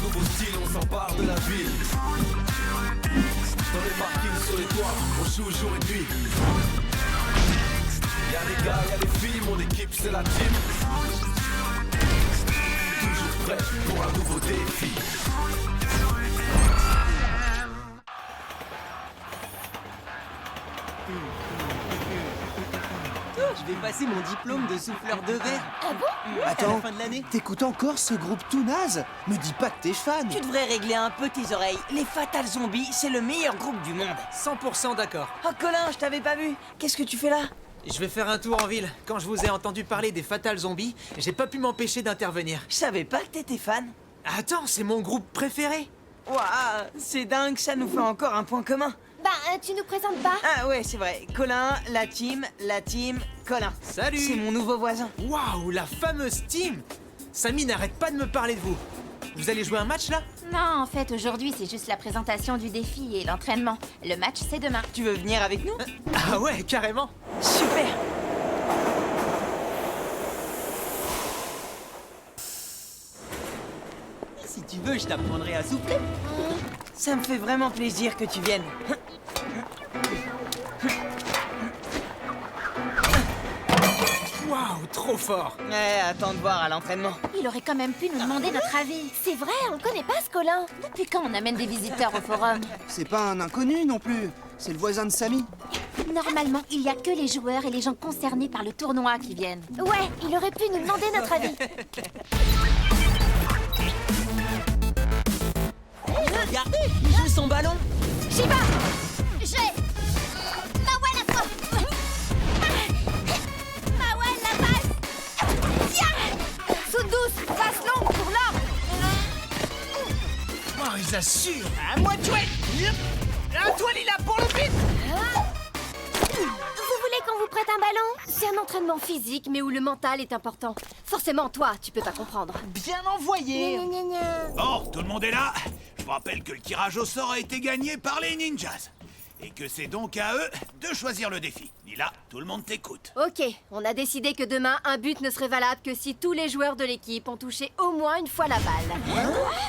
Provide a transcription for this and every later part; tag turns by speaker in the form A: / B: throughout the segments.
A: nouveau style, on s'empare de la ville. Dans les parkings, sur les toits, on joue jour et nuit. Y'a les gars, y'a les filles, mon équipe c'est la team. Toujours prêt pour un nouveau défi.
B: Je vais passer mon diplôme de souffleur de verre.
C: Ah bon?
B: À la
D: Attends,
B: fin de l'année.
D: t'écoutes encore ce groupe tout naze? Me dis pas que t'es fan.
B: Tu devrais régler un peu tes oreilles. Les Fatal Zombies, c'est le meilleur groupe du monde.
E: 100% d'accord.
B: Oh Colin, je t'avais pas vu. Qu'est-ce que tu fais là?
E: Je vais faire un tour en ville. Quand je vous ai entendu parler des Fatal Zombies, j'ai pas pu m'empêcher d'intervenir.
B: Je savais pas que t'étais fan.
E: Attends, c'est mon groupe préféré.
B: Waouh, c'est dingue, ça nous fait encore un point commun.
C: Bah, tu nous présentes pas?
B: Ah ouais, c'est vrai. Colin, la team, Colin.
E: Salut.
B: C'est mon nouveau voisin.
E: Waouh, la fameuse team. Samy n'arrête pas de me parler de vous. Vous allez jouer un match là?
F: Non, en fait, aujourd'hui, c'est juste la présentation du défi et l'entraînement. Le match, c'est demain.
B: Tu veux venir avec nous?
E: Ah ouais, carrément.
B: Super.
G: Si tu veux, je t'apprendrai à souffler.
B: Ça me fait vraiment plaisir que tu viennes.
E: Waouh, trop fort.
B: Ouais, attends de voir à l'entraînement.
F: Il aurait quand même pu nous demander notre avis.
C: C'est vrai, on le connaît pas ce Colin.
F: Depuis quand on amène des visiteurs au forum?
D: C'est pas un inconnu non plus. C'est le voisin de Samy.
F: Normalement, il y a que les joueurs et les gens concernés par le tournoi qui viennent.
C: Ouais, il aurait pu nous demander notre avis.
B: Regardez, il joue son ballon.
C: J'y vais. Mawel à toi. Mawel la passe. Tiens. Sundus, passe longue pour l'or.
E: Oh, ils assurent.
G: À moi de jouer. À toi, Lila, pour le but.
C: Vous voulez qu'on vous prête un ballon? C'est un entraînement physique, mais où le mental est important. Forcément, toi, tu peux pas comprendre.
G: Bien envoyé.
C: Gna, gna, gna, gna.
H: Bon, tout le monde est là. Je vous rappelle que le tirage au sort a été gagné par les ninjas. Et que c'est donc à eux de choisir le défi. Lila, tout le monde t'écoute.
C: Ok, on a décidé que demain, un but ne serait valable que si tous les joueurs de l'équipe ont touché au moins une fois la balle.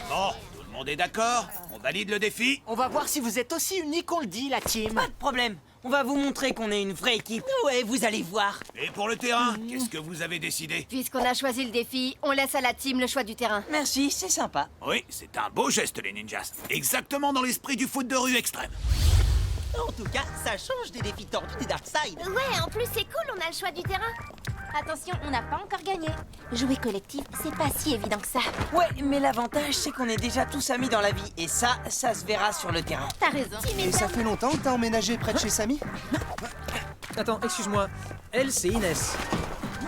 H: Bon, tout le monde est d'accord? On valide le défi?
G: On va voir si vous êtes aussi unis qu'on le dit, la team.
B: Pas de problème. On va vous montrer qu'on est une vraie équipe.
G: Ouais, vous allez voir.
H: Et pour le terrain, qu'est-ce que vous avez décidé?
C: Puisqu'on a choisi le défi, on laisse à la team le choix du terrain.
B: Merci, c'est sympa.
H: Oui, c'est un beau geste, les ninjas. Exactement dans l'esprit du foot de rue extrême.
G: En tout cas, ça change des défis tordus des Darkside.
C: Ouais, en plus c'est cool, on a le choix du terrain.
F: Attention, on n'a pas encore gagné. Jouer collectif, c'est pas si évident que ça.
B: Ouais, mais l'avantage, c'est qu'on est déjà tous amis dans la vie. Et ça se verra sur le terrain.
F: T'as raison.
D: Et ça fait longtemps que t'as emménagé près de chez Samy?
E: Attends, excuse-moi. Elle, c'est Inès.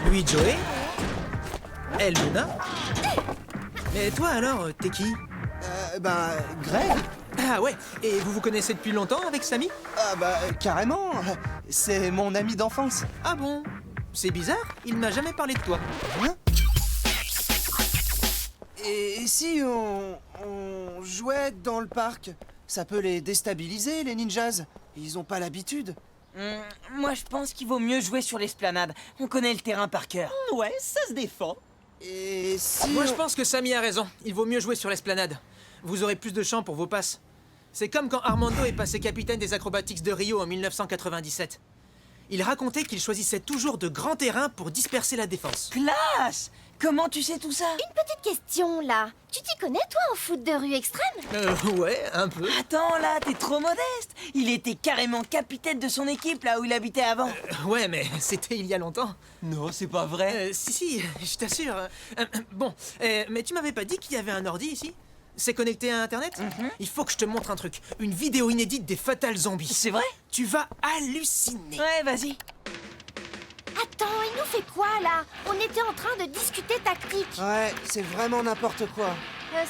E: Lui, Joey. Elle, Luna. Mais toi alors, t'es qui?
D: Greg?
E: Ah ouais, et vous vous connaissez depuis longtemps avec Samy?
D: Ah bah, carrément. C'est mon ami d'enfance.
E: Ah bon? C'est bizarre, il m'a jamais parlé de toi.
D: Hein? Et si on jouait dans le parc? Ça peut les déstabiliser, les ninjas. Ils ont pas l'habitude.
B: Moi, je pense qu'il vaut mieux jouer sur l'esplanade. On connaît le terrain par cœur.
G: Ouais, ça se défend.
D: Et si
E: Moi, je pense que Samy a raison. Il vaut mieux jouer sur l'esplanade. Vous aurez plus de champs pour vos passes. C'est comme quand Armando est passé capitaine des Acrobatics de Rio en 1997. Il racontait qu'il choisissait toujours de grands terrains pour disperser la défense.
B: Classe! Comment tu sais tout ça?
C: Une petite question là. Tu t'y connais toi en foot de rue extrême?
E: Ouais, un peu.
B: Attends, là, t'es trop modeste. Il était carrément capitaine de son équipe, là où il habitait avant.
E: Ouais, mais c'était il y a longtemps.
G: Non, c'est pas vrai.
E: Si, je t'assure. Mais tu m'avais pas dit qu'il y avait un ordi ici? C'est connecté à Internet? Il faut que je te montre un truc. Une vidéo inédite des Fatal Zombies.
B: C'est vrai?
E: Tu vas halluciner.
B: Ouais, vas-y.
C: Attends, il nous fait quoi là? On était en train de discuter tactique.
D: Ouais, c'est vraiment n'importe quoi.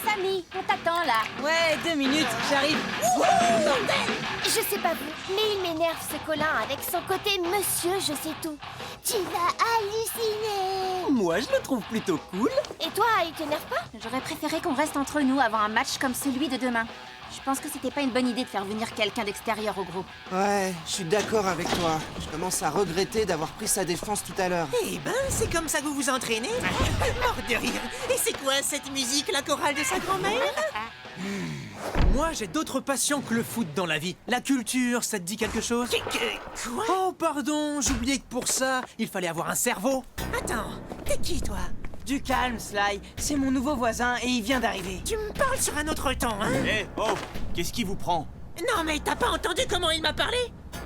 F: Samy, on t'attend là.
B: Ouais, 2 minutes, j'arrive.
C: Je sais pas vous, mais il m'énerve ce Colin avec son côté monsieur je sais tout. Tu vas halluciner.
G: Moi, je le trouve plutôt cool.
C: Et toi, il t'énerve pas?
F: J'aurais préféré qu'on reste entre nous avant un match comme celui de demain. Je pense que c'était pas une bonne idée de faire venir quelqu'un d'extérieur au groupe.
D: Ouais, je suis d'accord avec toi. Je commence à regretter d'avoir pris sa défense tout à l'heure.
E: Eh ben, c'est comme ça que vous vous entraînez? Mort de rire. Et c'est quoi cette musique, la chorale de sa grand-mère? Moi, j'ai d'autres passions que le foot dans la vie. La culture, ça te dit quelque chose? Quoi? Oh, pardon, j'oubliais que pour ça, il fallait avoir un cerveau. Attends, t'es qui, toi?
B: Du calme, Sly. C'est mon nouveau voisin et il vient d'arriver.
E: Tu me parles sur un autre ton, hein?
I: Eh, oh, qu'est-ce qui vous prend?
E: Non, mais t'as pas entendu comment il m'a parlé?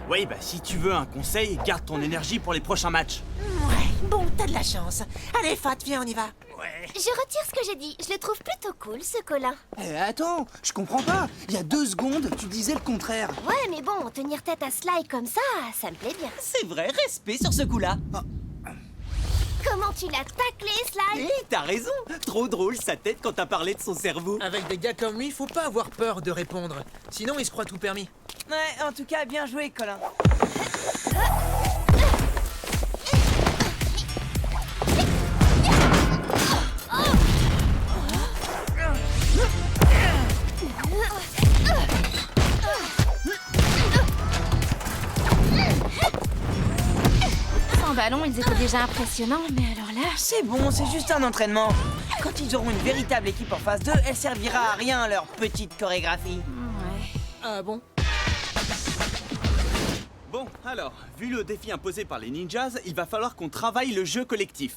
I: Oui, bah si tu veux un conseil, garde ton énergie pour les prochains matchs.
E: Ouais, bon, t'as de la chance. Allez, Fat, viens, on y va. Ouais.
C: Je retire ce que j'ai dit. Je le trouve plutôt cool, ce Colin.
D: Eh, attends, je comprends pas. Il y a 2 secondes, tu disais le contraire.
C: Ouais, mais bon, tenir tête à Sly comme ça me plaît bien.
G: C'est vrai, respect sur ce coup-là.
C: Comment tu l'as taclé, Sly?
G: Et t'as raison. Trop drôle sa tête quand t'as parlé de son cerveau.
E: Avec des gars comme lui, faut pas avoir peur de répondre. Sinon, il se croit tout permis.
B: Ouais, en tout cas, bien joué, Colin.
F: Sans ballon, ils étaient déjà impressionnants, mais alors là...
B: C'est bon, c'est juste un entraînement. Quand ils auront une véritable équipe en face d'eux, elle servira à rien, leur petite chorégraphie.
F: Ouais.
E: Ah bon?
I: Bon, alors, vu le défi imposé par les ninjas, il va falloir qu'on travaille le jeu collectif.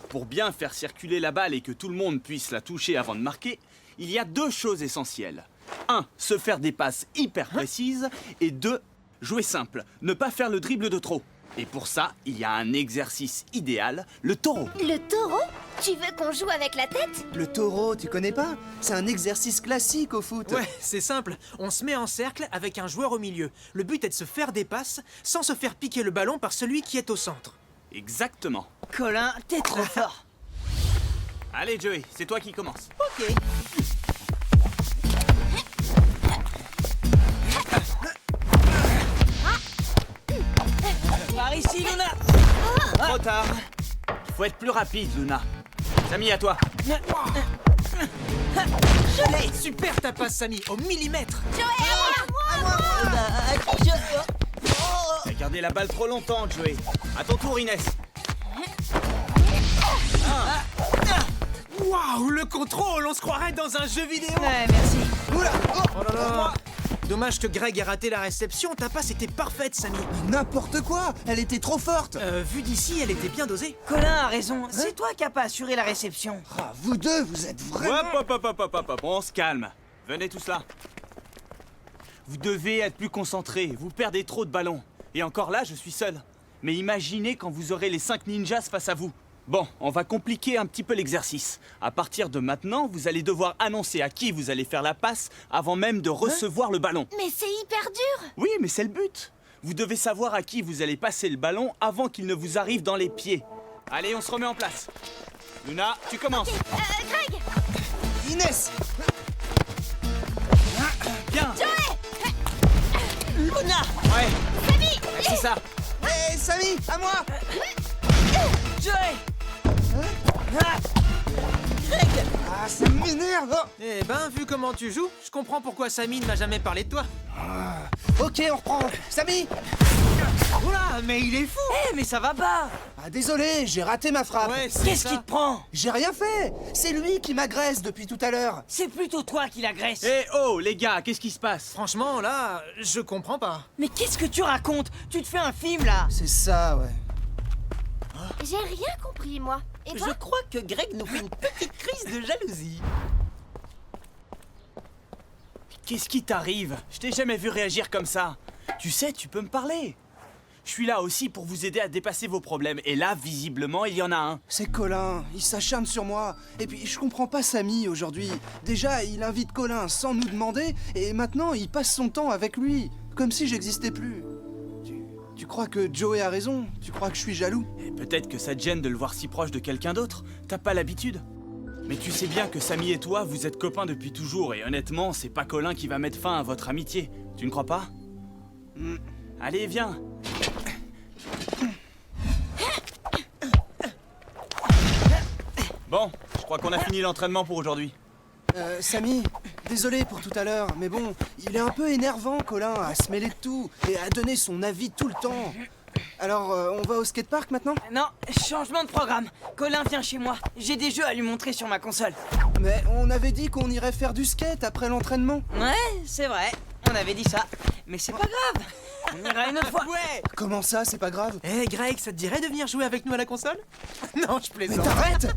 I: Pour bien faire circuler la balle et que tout le monde puisse la toucher avant de marquer, il y a 2 choses essentielles. 1. Se faire des passes hyper précises. Et 2. Jouer simple, ne pas faire le dribble de trop. Et pour ça, il y a un exercice idéal, le taureau.
C: Le taureau? Tu veux qu'on joue avec la tête?
D: Le taureau, tu connais pas? C'est un exercice classique au foot.
E: Ouais, c'est simple. On se met en cercle avec un joueur au milieu. Le but est de se faire des passes sans se faire piquer le ballon par celui qui est au centre.
I: Exactement.
B: Colin, t'es trop fort.
I: Allez Joey, c'est toi qui commence.
B: Ok. Par ici, Luna.
I: Trop tard. Il faut être plus rapide, Luna. Samy, à toi.
E: Je l'ai. Super ta passe, Samy, au millimètre.
I: T'as gardé la balle trop longtemps, Joey. À ton tour, Inès.
E: Waouh, le contrôle, on se croirait dans un jeu vidéo.
B: Ouais, merci.
D: Oula, oh,
E: Oh là là. Dommage que Greg ait raté la réception. Ta passe était parfaite, Samy.
D: n'importe quoi. Elle était trop forte.
E: Vu d'ici, elle était bien dosée.
B: Colin a raison. C'est toi qui as pas assuré la réception.
D: Ah, vous deux, vous êtes vraiment...
I: Hop, on se calme. Venez tous là. Vous devez être plus concentrés. Vous perdez trop de ballons. Et encore là, je suis seul. Mais imaginez quand vous aurez les 5 ninjas face à vous. Bon, on va compliquer un petit peu l'exercice. À partir de maintenant, vous allez devoir annoncer à qui vous allez faire la passe avant même de recevoir le ballon.
C: Mais c'est hyper dur.
I: Oui, mais c'est le but. Vous devez savoir à qui vous allez passer le ballon avant qu'il ne vous arrive dans les pieds. Allez, on se remet en place. Luna, tu commences.
C: Greg.
D: Inès.
I: Bien.
B: Luna.
I: Ouais.
C: Samy.
I: C'est ça.
D: Hé, Samy, à moi.
B: Joey.
D: Ah, ça m'énerve. Oh.
E: Eh ben, vu comment tu joues, je comprends pourquoi Samy ne m'a jamais parlé de toi.
D: Ok, on reprend. Samy.
E: Oula, mais il est fou.
B: Eh, mais ça va pas.
D: Ah, désolé, j'ai raté ma frappe.
E: Ouais, c'est
B: Qu'est-ce
E: ça.
B: qui te prend?
D: J'ai rien fait. C'est lui qui m'agresse depuis tout à l'heure.
B: C'est plutôt toi qui l'agresse.
I: Eh oh, les gars, qu'est-ce qui se passe?
E: Franchement, là, je comprends pas.
B: Mais qu'est-ce que tu racontes? Tu te fais un film, là.
D: C'est ça, ouais.
C: J'ai rien compris, moi. Et toi?
G: Je crois que Greg nous fait une petite crise de jalousie.
I: Qu'est-ce qui t'arrive? Je t'ai jamais vu réagir comme ça. Tu sais, tu peux me parler. Je suis là aussi pour vous aider à dépasser vos problèmes. Et là, visiblement, il y en a un.
D: C'est Colin, il s'acharne sur moi. Et puis, je comprends pas Samy aujourd'hui. Déjà, il invite Colin sans nous demander, et maintenant, il passe son temps avec lui, comme si j'existais plus. Tu crois que Joey a raison? Tu crois que je suis jaloux?
I: Et peut-être que ça te gêne de le voir si proche de quelqu'un d'autre. T'as pas l'habitude. Mais tu sais bien que Samy et toi, vous êtes copains depuis toujours. Et honnêtement, c'est pas Colin qui va mettre fin à votre amitié. Tu ne crois pas? Allez, viens. Bon, je crois qu'on a fini l'entraînement pour aujourd'hui.
D: Samy, désolé pour tout à l'heure, mais bon, il est un peu énervant, Colin, à se mêler de tout et à donner son avis tout le temps. Alors, on va au skatepark maintenant?
B: Non, changement de programme. Colin vient chez moi. J'ai des jeux à lui montrer sur ma console.
D: Mais on avait dit qu'on irait faire du skate après l'entraînement.
B: Ouais, c'est vrai. On avait dit ça. Mais c'est pas grave. On ira une autre fois.
E: Ouais.
D: Comment ça, c'est pas grave?
E: Eh Greg, ça te dirait de venir jouer avec nous à la console? Non, je
D: Mais
E: plaisante.
D: t'arrêtes!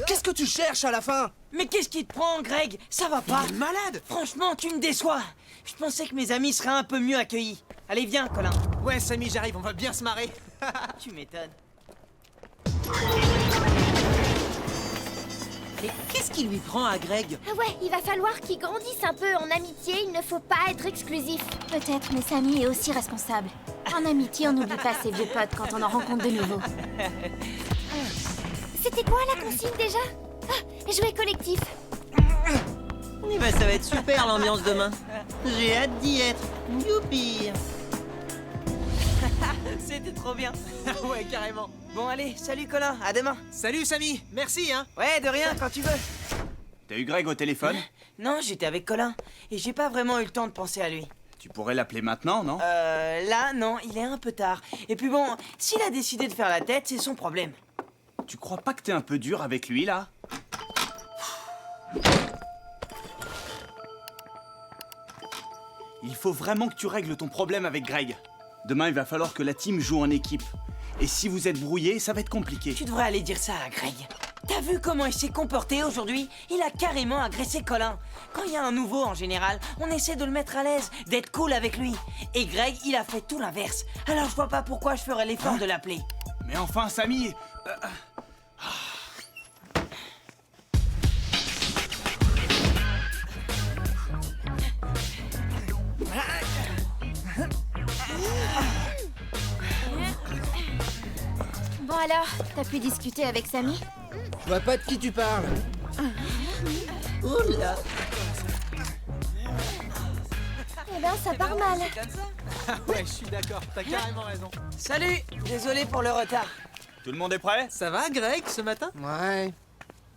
D: Qu'est-ce que tu cherches à la fin?
B: Mais qu'est-ce qui te prend, Greg? Ça va pas.
E: Il est malade.
B: Franchement, tu me déçois. Je pensais que mes amis seraient un peu mieux accueillis. Allez, viens, Colin.
E: Ouais, Samy, j'arrive, on va bien se marrer.
B: Tu m'étonnes.
G: Mais qu'est-ce qui lui prend à Greg?
C: Ah ouais, il va falloir qu'ils grandissent un peu en amitié, il ne faut pas être exclusif.
F: Peut-être, mais Samy est aussi responsable. En amitié, on n'oublie pas ses vieux potes quand on en rencontre de nouveaux.
C: C'était quoi la consigne déjà? Ah, jouer collectif.
G: Eh ben, ça va être super l'ambiance demain. J'ai hâte d'y être. Youpi!
B: C'était trop bien.
E: Ouais, carrément.
B: Bon, allez, salut, Colin. À demain.
E: Salut Samy, merci hein.
B: Ouais, de rien, quand tu veux.
I: T'as eu Greg au téléphone?
B: Non, j'étais avec Colin. Et j'ai pas vraiment eu le temps de penser à lui.
I: Tu pourrais l'appeler maintenant, non?
B: Là, non, il est un peu tard. Et puis bon, s'il a décidé de faire la tête, c'est son problème.
I: Tu crois pas que t'es un peu dur avec lui, là? Il faut vraiment que tu règles ton problème avec Greg. Demain, il va falloir que la team joue en équipe. Et si vous êtes brouillés, ça va être compliqué.
B: Tu devrais aller dire ça à Greg. T'as vu comment il s'est comporté aujourd'hui? Il a carrément agressé Colin. Quand il y a un nouveau, en général, on essaie de le mettre à l'aise, d'être cool avec lui. Et Greg, il a fait tout l'inverse. Alors je vois pas pourquoi je ferais l'effort de l'appeler.
I: Mais enfin, Samy...
F: Bon alors, t'as pu discuter avec Samy?
D: Je vois pas de qui tu parles.
G: Oula!
C: Eh ben, ça part mal.
E: Ah ouais, je suis d'accord, t'as carrément raison.
B: Salut! Désolé pour le retard.
I: Tout le monde est prêt?
E: Ça va Greg, ce matin?
D: Ouais.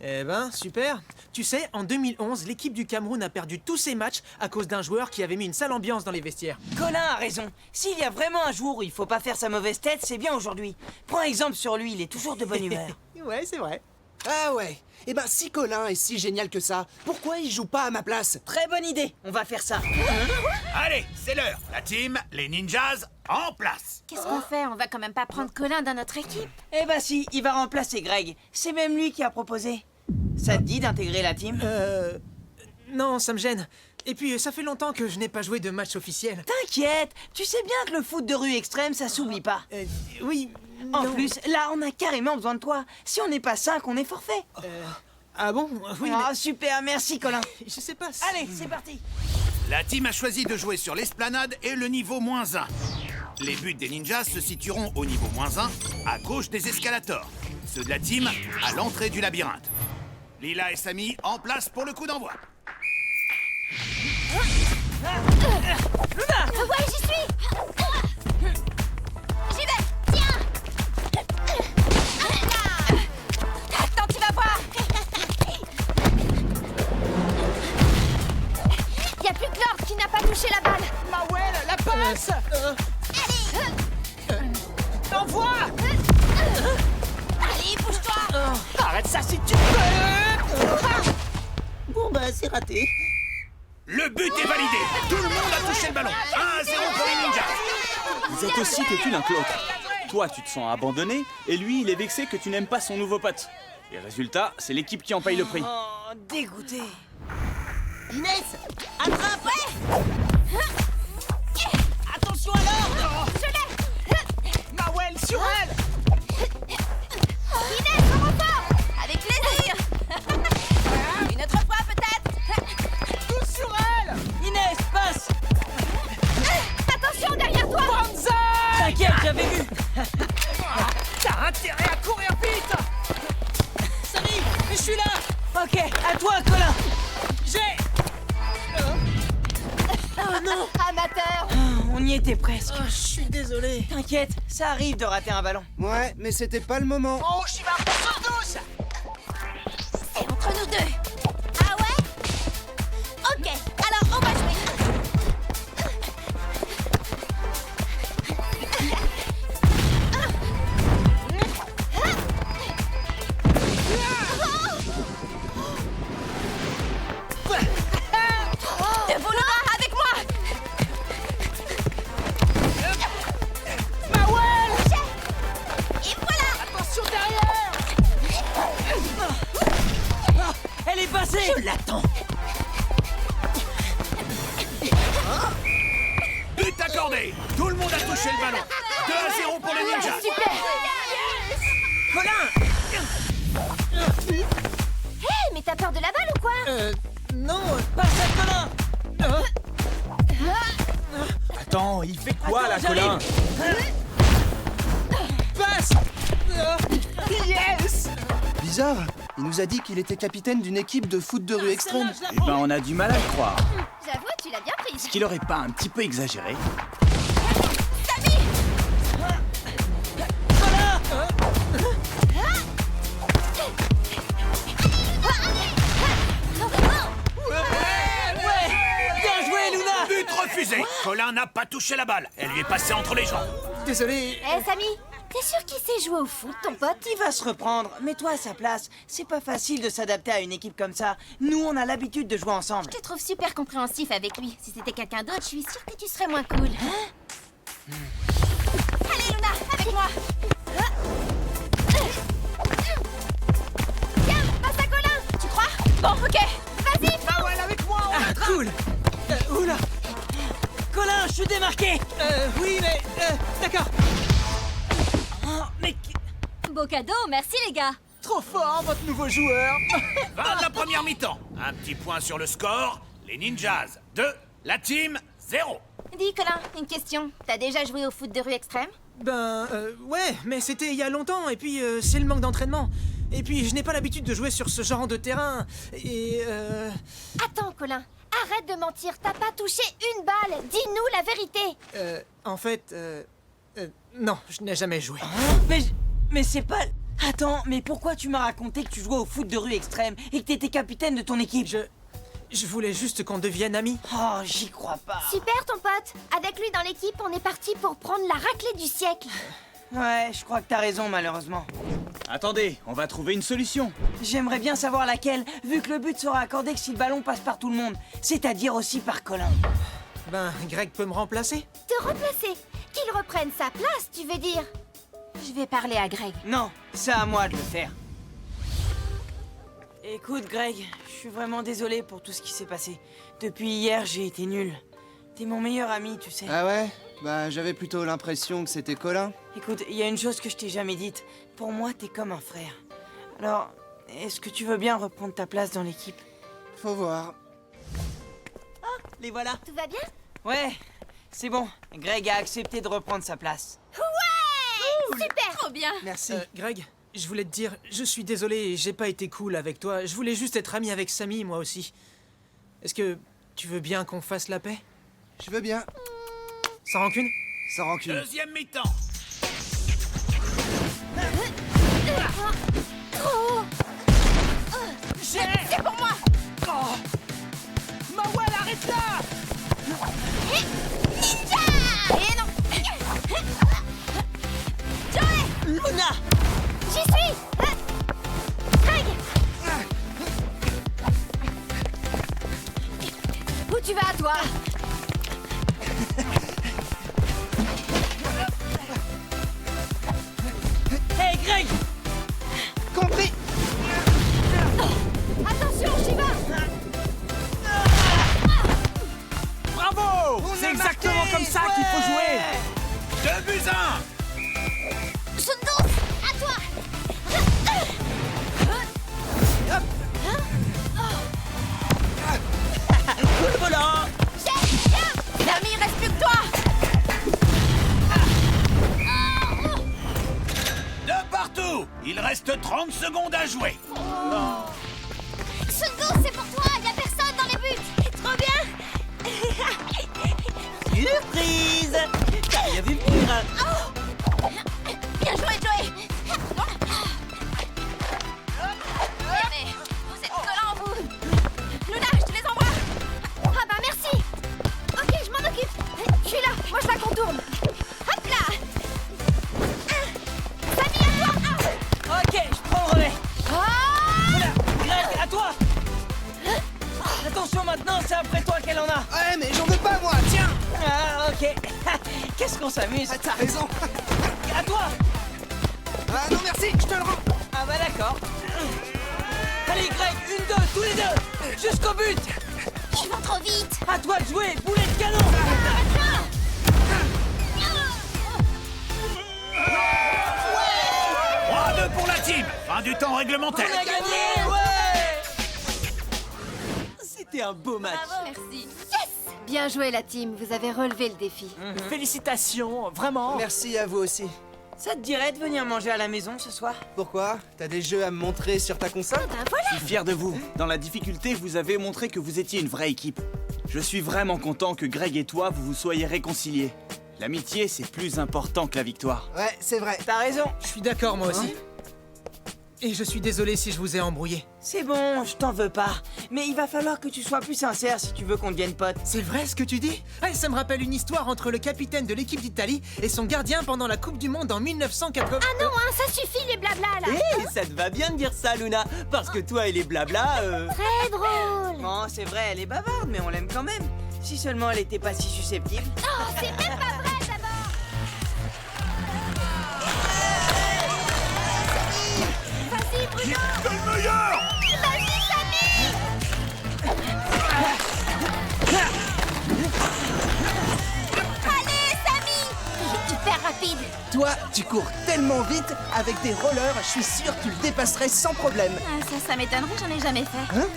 E: Eh ben, super. Tu sais, en 2011, l'équipe du Cameroun a perdu tous ses matchs à cause d'un joueur qui avait mis une sale ambiance dans les vestiaires.
B: Colin a raison. S'il y a vraiment un jour où il faut pas faire sa mauvaise tête, c'est bien aujourd'hui. Prends exemple sur lui, il est toujours de bonne humeur.
E: Ouais, c'est vrai.
D: Ah ouais. Eh ben, si Colin est si génial que ça, pourquoi il joue pas à ma place?
B: Très bonne idée, on va faire ça.
H: Allez, c'est l'heure. La team, les ninjas, en place.
F: Qu'est-ce qu'on fait? On va quand même pas prendre Colin dans notre équipe.
B: Eh bah si, il va remplacer Greg. C'est même lui qui a proposé. Ça te dit d'intégrer la team?
E: Non, ça me gêne. Et puis, ça fait longtemps que je n'ai pas joué de match officiel.
B: T'inquiète, tu sais bien que le foot de rue extrême, ça s'oublie pas.
E: Oui.
B: En
E: non.
B: plus, là, on a carrément besoin de toi. Si on n'est pas 5, on est forfait.
E: Ah bon? Oui,
B: Ah, super, merci Colin.
E: mais je sais pas si...
B: Allez, c'est parti.
H: La team a choisi de jouer sur l'esplanade et le niveau -1. Les buts des ninjas se situeront au niveau -1, à gauche des escalators. Ceux de la team, à l'entrée du labyrinthe. Lila et Samy, en place pour le coup d'envoi.
C: Ouais, j'y suis. J'y vais. Tiens.
F: Attends, tu vas voir!
C: Y a plus que Lord qui n'a pas touché la balle.
B: Mawel, la passe. Envoie.
C: Allez, bouge-toi.
B: Arrête ça si tu peux.
G: Bon bah, c'est raté.
H: Le but est validé. Tout le monde a touché le ballon. 1-0 pour les ninjas.
I: Vous êtes aussi têtus l'un que l'autre. Toi, tu te sens abandonné, et lui, il est vexé que tu n'aimes pas son nouveau pote. Et résultat, c'est l'équipe qui en paye le prix.
B: Oh, dégoûté.
G: Inès, attrape!
B: Attention à l'ordre.
C: Je l'ai.
B: Mawel, sur elle.
C: Inès, au renfort.
F: Avec plaisir! Une autre fois, peut-être?
B: Tous sur elle. Inès, passe.
C: Attention derrière toi.
B: T'inquiète, j'avais vu. T'as intérêt à courir vite. Samy, je suis là. Ok, à toi, Colin. J'ai...
C: Oh non. Amateur.
B: On y était presque.
E: Je suis désolé.
B: T'inquiète, ça arrive de rater un ballon.
D: Ouais, mais c'était pas le moment.
B: Oh, je suis marre sur tous.
C: C'est entre nous deux. Ah ouais? Ok.
B: Je l'attends.
H: But accordé. Tout le monde a touché le ballon. 2-0 pour les Ninjas.
C: Super.
B: Colin!
C: Hé, mais t'as peur de la balle ou quoi?
E: Non.
B: Passe à Colin!
I: Attends, il fait quoi là,
B: Attends,
I: Colin?
E: Passe.
B: Yes!
D: Bizarre, il nous a dit qu'il était capitaine d'une équipe de foot de rue extrême.
I: Eh ben, on a du mal à le croire.
C: J'avoue, tu l'as bien prise.
I: Est-ce qu'il aurait pas un petit peu exagéré?
B: Bien joué, Luna!
H: But refusé. Colin n'a pas touché la balle. Elle lui est passée entre les jambes.
E: Désolé.
C: Hé, Samy, t'es sûr qu'il sait jouer au foot, ton pote?
B: Il va se reprendre. Mets-toi à sa place. C'est pas facile de s'adapter à une équipe comme ça. Nous, on a l'habitude de jouer ensemble.
F: Je te trouve super compréhensif avec lui. Si c'était quelqu'un d'autre, je suis sûre que tu serais moins cool.
C: Allez, Luna, avec moi. Tiens, passe à Colin. Tu crois? Bon, ok. Vas-y, fonce.
E: Ah, cool. Oula.
B: Colin, je suis démarqué!
E: Oui, mais d'accord.
B: Oh, mais...
F: Beau cadeau, merci les gars.
E: Trop fort, votre nouveau joueur.
H: Fin de la première mi-temps. Un petit point sur le score. Les Ninjas 2, la team 0.
F: Dis Colin, une question. T'as déjà joué au foot de rue extrême?
E: Ben, ouais, mais c'était il y a longtemps, et puis c'est le manque d'entraînement. Et puis je n'ai pas l'habitude de jouer sur ce genre de terrain, et
C: Attends, Colin. Arrête de mentir. T'as pas touché une balle. Dis-nous la vérité.
E: en fait, non, je n'ai jamais joué.
B: Mais c'est pas... Attends, mais pourquoi tu m'as raconté que tu jouais au foot de rue extrême et que t'étais capitaine de ton équipe?
E: Je voulais juste qu'on devienne amis.
B: Oh, j'y crois pas.
C: Super, ton pote. Avec lui dans l'équipe, on est parti pour prendre la raclée du siècle.
B: Ouais, je crois que t'as raison, malheureusement.
I: Attendez, on va trouver une solution.
B: J'aimerais bien savoir laquelle, vu que le but sera accordé que si le ballon passe par tout le monde, c'est-à-dire aussi par Colin.
E: Ben, Greg peut me remplacer?
C: Te remplacer. Qu'il reprenne sa place, tu veux dire?
F: Je vais parler à Greg.
B: Non, c'est à moi de le faire. Écoute, Greg, je suis vraiment désolé pour tout ce qui s'est passé. Depuis hier, j'ai été nul. T'es mon meilleur ami, tu sais.
D: Ah ouais? Bah j'avais plutôt l'impression que c'était Colin.
B: Écoute, il y a une chose que je t'ai jamais dite. Pour moi, t'es comme un frère. Alors, est-ce que tu veux bien reprendre ta place dans l'équipe?
D: Faut voir.
B: Les voilà.
C: Tout va bien?
B: Ouais, c'est bon. Greg a accepté de reprendre sa place.
C: Ouais! Super!
F: Trop bien.
D: Merci.
E: Greg, je voulais te dire, je suis désolé, j'ai pas été cool avec toi. Je voulais juste être ami avec Samy, moi aussi. Est-ce que tu veux bien qu'on fasse la paix?
D: Je veux bien.
E: Sans rancune?
D: Sans rancune.
H: Deuxième mi-temps.
C: Trop! C'est pour moi!
B: Mawel, arrête là!
C: Ninja! Et non! Joey!
B: Luna!
C: J'y suis! Greg! Où tu vas, toi?
B: Hey, Greg!
D: Compris!
C: Attention, j'y vais!
I: Bravo! C'est exactement comme ça qu'il faut jouer!
H: 2-1.
C: Sundos, à toi!
B: Voilà!
C: Nami, il reste plus que toi!
H: De partout. Il reste 30 secondes à jouer.
C: Sundos, c'est pour toi! Y a personne dans les buts! Trop bien!
B: Surprise! T'as bien vu venir!
C: Bien joué, Joey! Mais vous êtes collants, vous! Luna, je te les envoie! Ah bah merci! Ok, je m'en occupe! Je suis là, moi je la contourne! Hop là! Samy, à toi!
B: Ok, je prends le relais!
C: Ah!
B: Greg, à toi! Attention maintenant, c'est après toi qu'elle en a!
D: Ouais, mais j'en veux pas moi, tiens!
B: Ah, ok! Qu'est-ce qu'on s'amuse!
D: Ah, t'as raison!
B: À toi!
D: Ah non merci, je te le rends!
B: Ah bah d'accord! Allez Greg, 1, 2, tous les deux! Jusqu'au but!
C: Ils vont trop vite.
B: À toi de jouer, boulet de canon!
H: 3-2 pour la team. Fin du temps réglementaire.
B: On a gagné! Ouais!
G: C'était un beau match.
C: Merci. Yes. Bien joué la team, vous avez relevé le défi.
J: Félicitations, vraiment.
D: Merci à vous aussi.
B: Ça te dirait de venir manger à la maison ce soir?
D: Pourquoi? T'as des jeux à me montrer sur ta console?
C: Ben voilà.
I: Je suis fier de vous. Dans la difficulté, vous avez montré que vous étiez une vraie équipe. Je suis vraiment content que Greg et toi, vous vous soyez réconciliés. L'amitié, c'est plus important que la victoire.
D: Ouais, c'est vrai.
B: T'as raison.
E: Je suis d'accord, moi aussi. Et je suis désolé si je vous ai embrouillé.
B: C'est bon, je t'en veux pas. Mais il va falloir que tu sois plus sincère si tu veux qu'on devienne potes.
E: C'est vrai ce que tu dis? Ah, ça me rappelle une histoire entre le capitaine de l'équipe d'Italie et son gardien pendant la Coupe du Monde en 1980.
C: Ah non, hein, ça suffit les blabla là.
G: Hé, ça te va bien de dire ça, Luna. Parce que toi et les blabla,
C: Très drôle.
B: Bon, c'est vrai, elle est bavarde, mais on l'aime quand même. Si seulement elle était pas si susceptible.
C: Oh, c'est même pas vrai d'abord. Vas-y Bruno.
H: C'est le meilleur.
C: Vas-y Samy. Allez Samy. Il est hyper rapide.
D: Toi, tu cours tellement vite, avec des rollers, je suis sûr que tu le dépasserais sans problème.
F: Ah, ça m'étonnerait, j'en ai jamais fait.
D: Hein?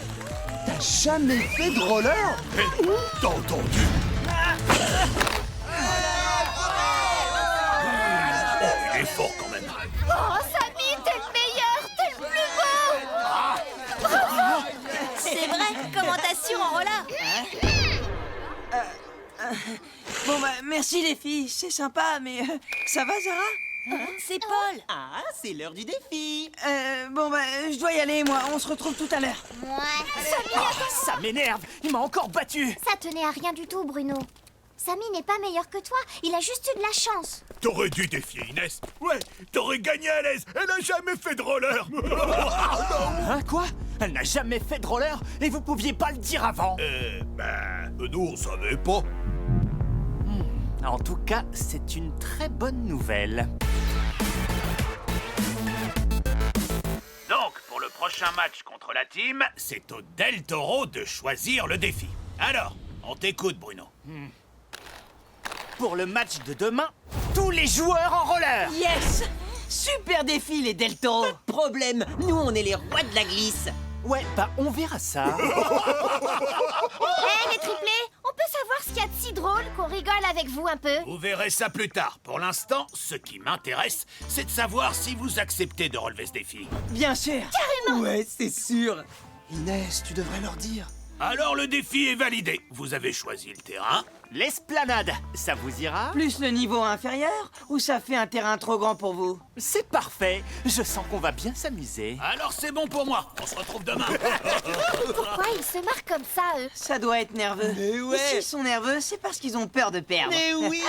D: T'as jamais fait de roller?
H: T'as entendu? Il est fort quand même.
C: Oh Samy, t'es le meilleur, t'es le plus beau. Bravo. C'est vrai, commentation en roller.
B: Bon bah, merci les filles, c'est sympa, mais ça va Zara?
C: C'est Paul.
G: Ah, c'est l'heure du défi.
B: Bon bah, je dois y aller moi, on se retrouve tout à l'heure.
C: Samy,
J: Ça m'énerve, il m'a encore battu.
C: ça tenait à rien du tout, Bruno. Samy n'est pas meilleur que toi, il a juste eu de la chance.
H: T'aurais dû défier Inès. Ouais, t'aurais gagné à l'aise. Elle a jamais fait de roller.
J: Hein, quoi? Elle n'a jamais fait de roller et vous pouviez pas le dire avant.
H: Nous on savait pas.
J: En tout cas, c'est une très bonne nouvelle.
H: Donc, pour le prochain match contre la team, c'est au Del Toro de choisir le défi. Alors, on t'écoute, Bruno.
J: Pour le match de demain, tous les joueurs en roller.
B: Yes! Super défi les Del Toro.
G: Pas de problème, nous on est les rois de la glisse.
J: Ouais, bah on verra ça.
C: Hé, les triplés, on peut savoir ce qu'il y a de si drôle qu'on rigole avec vous un peu?
H: Vous verrez ça plus tard. Pour l'instant, ce qui m'intéresse, c'est de savoir si vous acceptez de relever ce défi.
B: Bien sûr.
G: Ouais, c'est sûr.
D: Inès, tu devrais leur dire.
H: Alors le défi est validé. Vous avez choisi le terrain.
J: L'esplanade, ça vous ira?
B: Plus le niveau inférieur ou ça fait un terrain trop grand pour vous?
J: C'est parfait, je sens qu'on va bien s'amuser.
H: Alors c'est bon pour moi. On se retrouve demain.
C: Pourquoi ils se marrent comme ça, eux?
B: Ça doit être nerveux.
G: Mais ouais.
B: Et s'ils sont nerveux, c'est parce qu'ils ont peur de perdre.
G: Mais oui.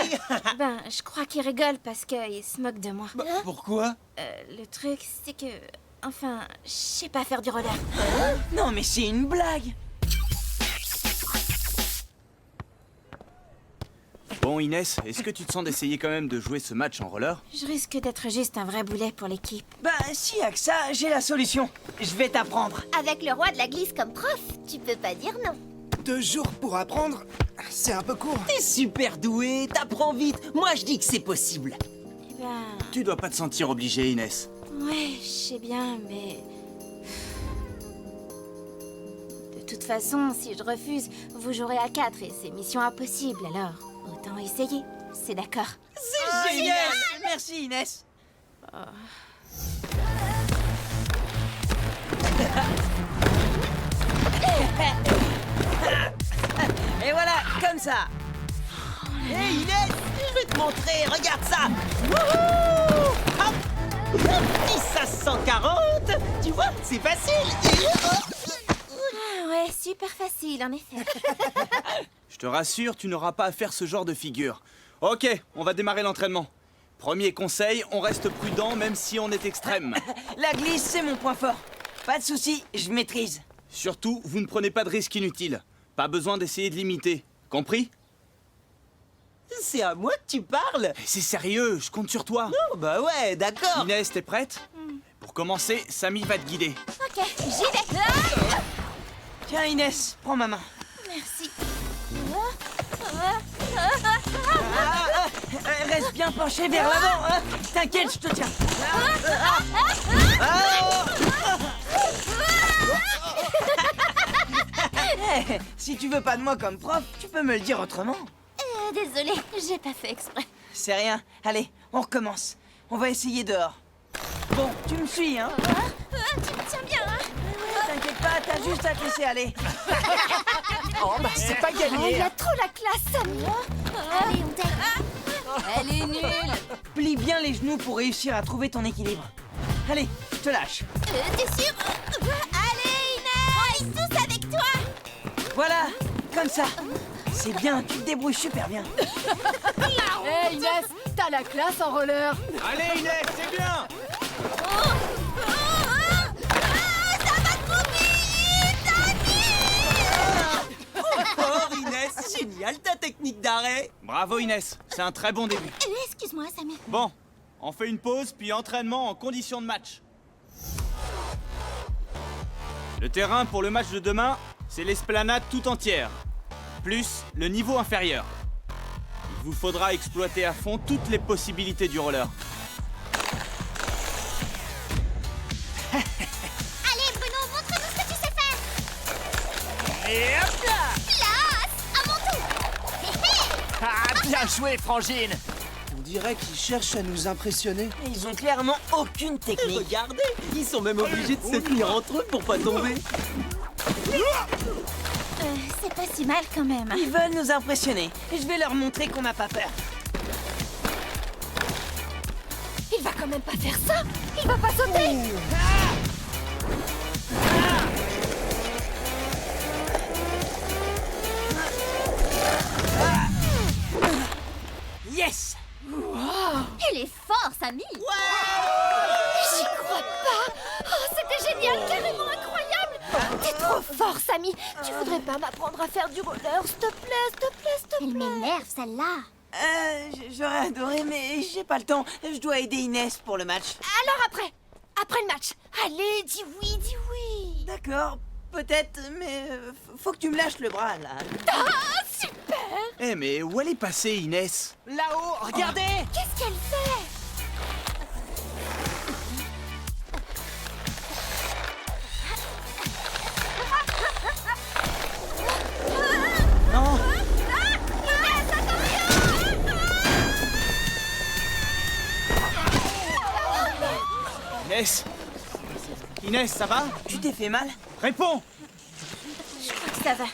F: Ben, je crois qu'ils rigolent parce qu'ils se moquent de moi.
G: Pourquoi?
F: Le truc, c'est que... Enfin, je sais pas faire du roller.
B: Non mais c'est une blague.
I: Bon, Inès, est-ce que tu te sens d'essayer quand même de jouer ce match en roller?
F: Je risque d'être juste un vrai boulet pour l'équipe.
B: Bah s'il y a que ça, j'ai la solution. Je vais t'apprendre.
C: Avec le roi de la glisse comme prof, tu peux pas dire non.
D: 2 jours pour apprendre, c'est un peu court.
G: T'es super doué, t'apprends vite. Moi, je dis que c'est possible.
F: Eh ben...
I: Tu dois pas te sentir obligé, Inès.
F: Ouais, je sais bien, mais... De toute façon, si je refuse, vous jouerez à 4 et c'est mission impossible, alors autant essayer. C'est d'accord.
B: C'est génial. Merci Inès. Et voilà, comme ça.
G: Hé, Inès, je vais te montrer, regarde ça. Wouhou! Hop! 10 à 140. Tu vois, c'est facile.
F: Ah ouais, super facile, en effet.
I: Je te rassure, tu n'auras pas à faire ce genre de figure. Ok, on va démarrer l'entraînement. Premier conseil, on reste prudent même si on est extrême.
B: La glisse, c'est mon point fort. Pas de souci, je maîtrise.
I: Surtout, vous ne prenez pas de risques inutiles. Pas besoin d'essayer de l'imiter. Compris?
G: C'est à moi que tu parles?
I: C'est sérieux, je compte sur toi.
G: Oh, bah ouais, d'accord.
I: Inès, t'es prête? Pour commencer, Samy va te guider.
C: Ok, j'y vais. Ah
B: Tiens, Inès, prends ma main.
F: Merci.
B: Reste bien penché vers l'avant. Hein. T'inquiète, je te tiens. Eh, si tu veux pas de moi comme prof, tu peux me le dire autrement.
F: Désolée, j'ai pas fait exprès.
B: C'est rien. Allez, on recommence. On va essayer dehors. Bon, tu me suis, hein?
F: Tu me tiens bien, hein?
B: T'inquiète pas, t'as juste à te laisser aller.
G: Oh, bah c'est pas
C: Oh,
G: gagné.
C: il a trop la classe, Samy.
F: Allez, on t'aide.
C: Elle est nulle.
B: Plie bien les genoux pour réussir à trouver ton équilibre. Allez, je te lâche.
F: T'es sûr? Allez, Inès! On est tous avec toi!
B: Voilà, comme ça. C'est bien, tu te débrouilles super bien.
C: Hé, Inès, t'as la classe en roller.
I: Allez Inès, c'est bien.
F: Ça va trop vite!
G: Fort, Inès. Génial ta technique d'arrêt.
I: Bravo Inès, c'est un très bon début.
F: Excuse-moi, Samy.
I: Bon, on fait une pause puis entraînement en conditions de match. Le terrain pour le match de demain, c'est l'esplanade tout entière, plus le niveau inférieur. Il vous faudra exploiter à fond toutes les possibilités du roller.
F: Allez, Bruno, montre-nous ce que tu sais faire!
J: Et hop là.
F: Place! À mon tour!
J: Ah, bien joué, Frangine.
D: On dirait qu'ils cherchent à nous impressionner.
B: Ils ont clairement aucune technique.
G: Regardez, ils sont même obligés de se tenir entre eux pour pas tomber.
F: C'est pas si mal quand même.
B: Ils veulent nous impressionner. Et je vais leur montrer qu'on n'a pas peur.
C: Il va quand même pas faire ça. Il va pas sauter.
B: Yes!
F: Il est fort, Samy!
C: J'y crois pas. Oh, c'était génial, carrément incroyable. T'es trop fort, Samy. Tu voudrais pas m'apprendre à faire du roller, s'il te plaît, s'il te plaît, s'il te
F: Il
C: plaît.
F: m'énerve, celle-là.
B: J'aurais adoré, mais j'ai pas le temps. Je dois aider Inès pour le match.
C: Alors après le match. Allez, dis oui, dis oui.
B: D'accord, peut-être, mais faut que tu me lâches le bras, là.
C: Ah, super.
I: Eh mais où elle est passée Inès?
G: Là-haut, regardez.
C: Qu'est-ce qu'elle fait?
I: Non. Inès? Inès, ça va?
B: Tu t'es fait mal?
I: Réponds!
F: Je crois que ça va.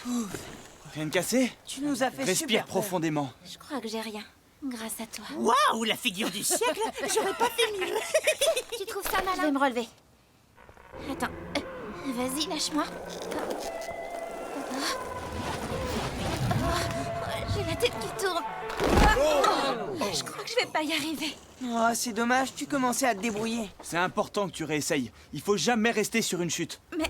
I: Rien de cassé?
B: Tu nous as fait
I: Respire
B: super peur.
I: profondément.
F: Je crois que j'ai rien. Grâce à toi.
G: Waouh, la figure du siècle. J'aurais pas fait mieux.
F: Tu trouves ça malin? Je vais me relever. Attends. Vas-y, lâche-moi. J'ai la tête qui tourne. Je crois que je vais pas y arriver.
B: Oh, c'est dommage, tu commençais à te débrouiller.
I: C'est important que tu réessayes. Il faut jamais rester sur une chute.
F: Mais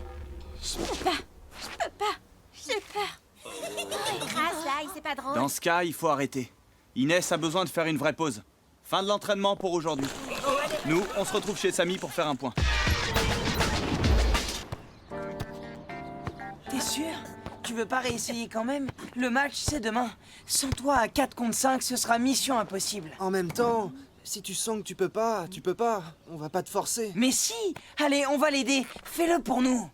F: je peux pas. Je peux pas. J'ai peur. Écrase là, c'est pas drôle.
I: Dans ce cas, il faut arrêter. Inès a besoin de faire une vraie pause. Fin de l'entraînement pour aujourd'hui. Nous, on se retrouve chez Samy pour faire un point.
B: T'es sûr? Tu veux pas réessayer quand même? Le match, c'est demain. Sans toi, à 4 contre 5, ce sera mission impossible.
D: En même temps, si tu sens que tu peux pas, tu peux pas. On va pas te forcer.
B: Mais si! Allez, on va l'aider. Fais-le pour nous.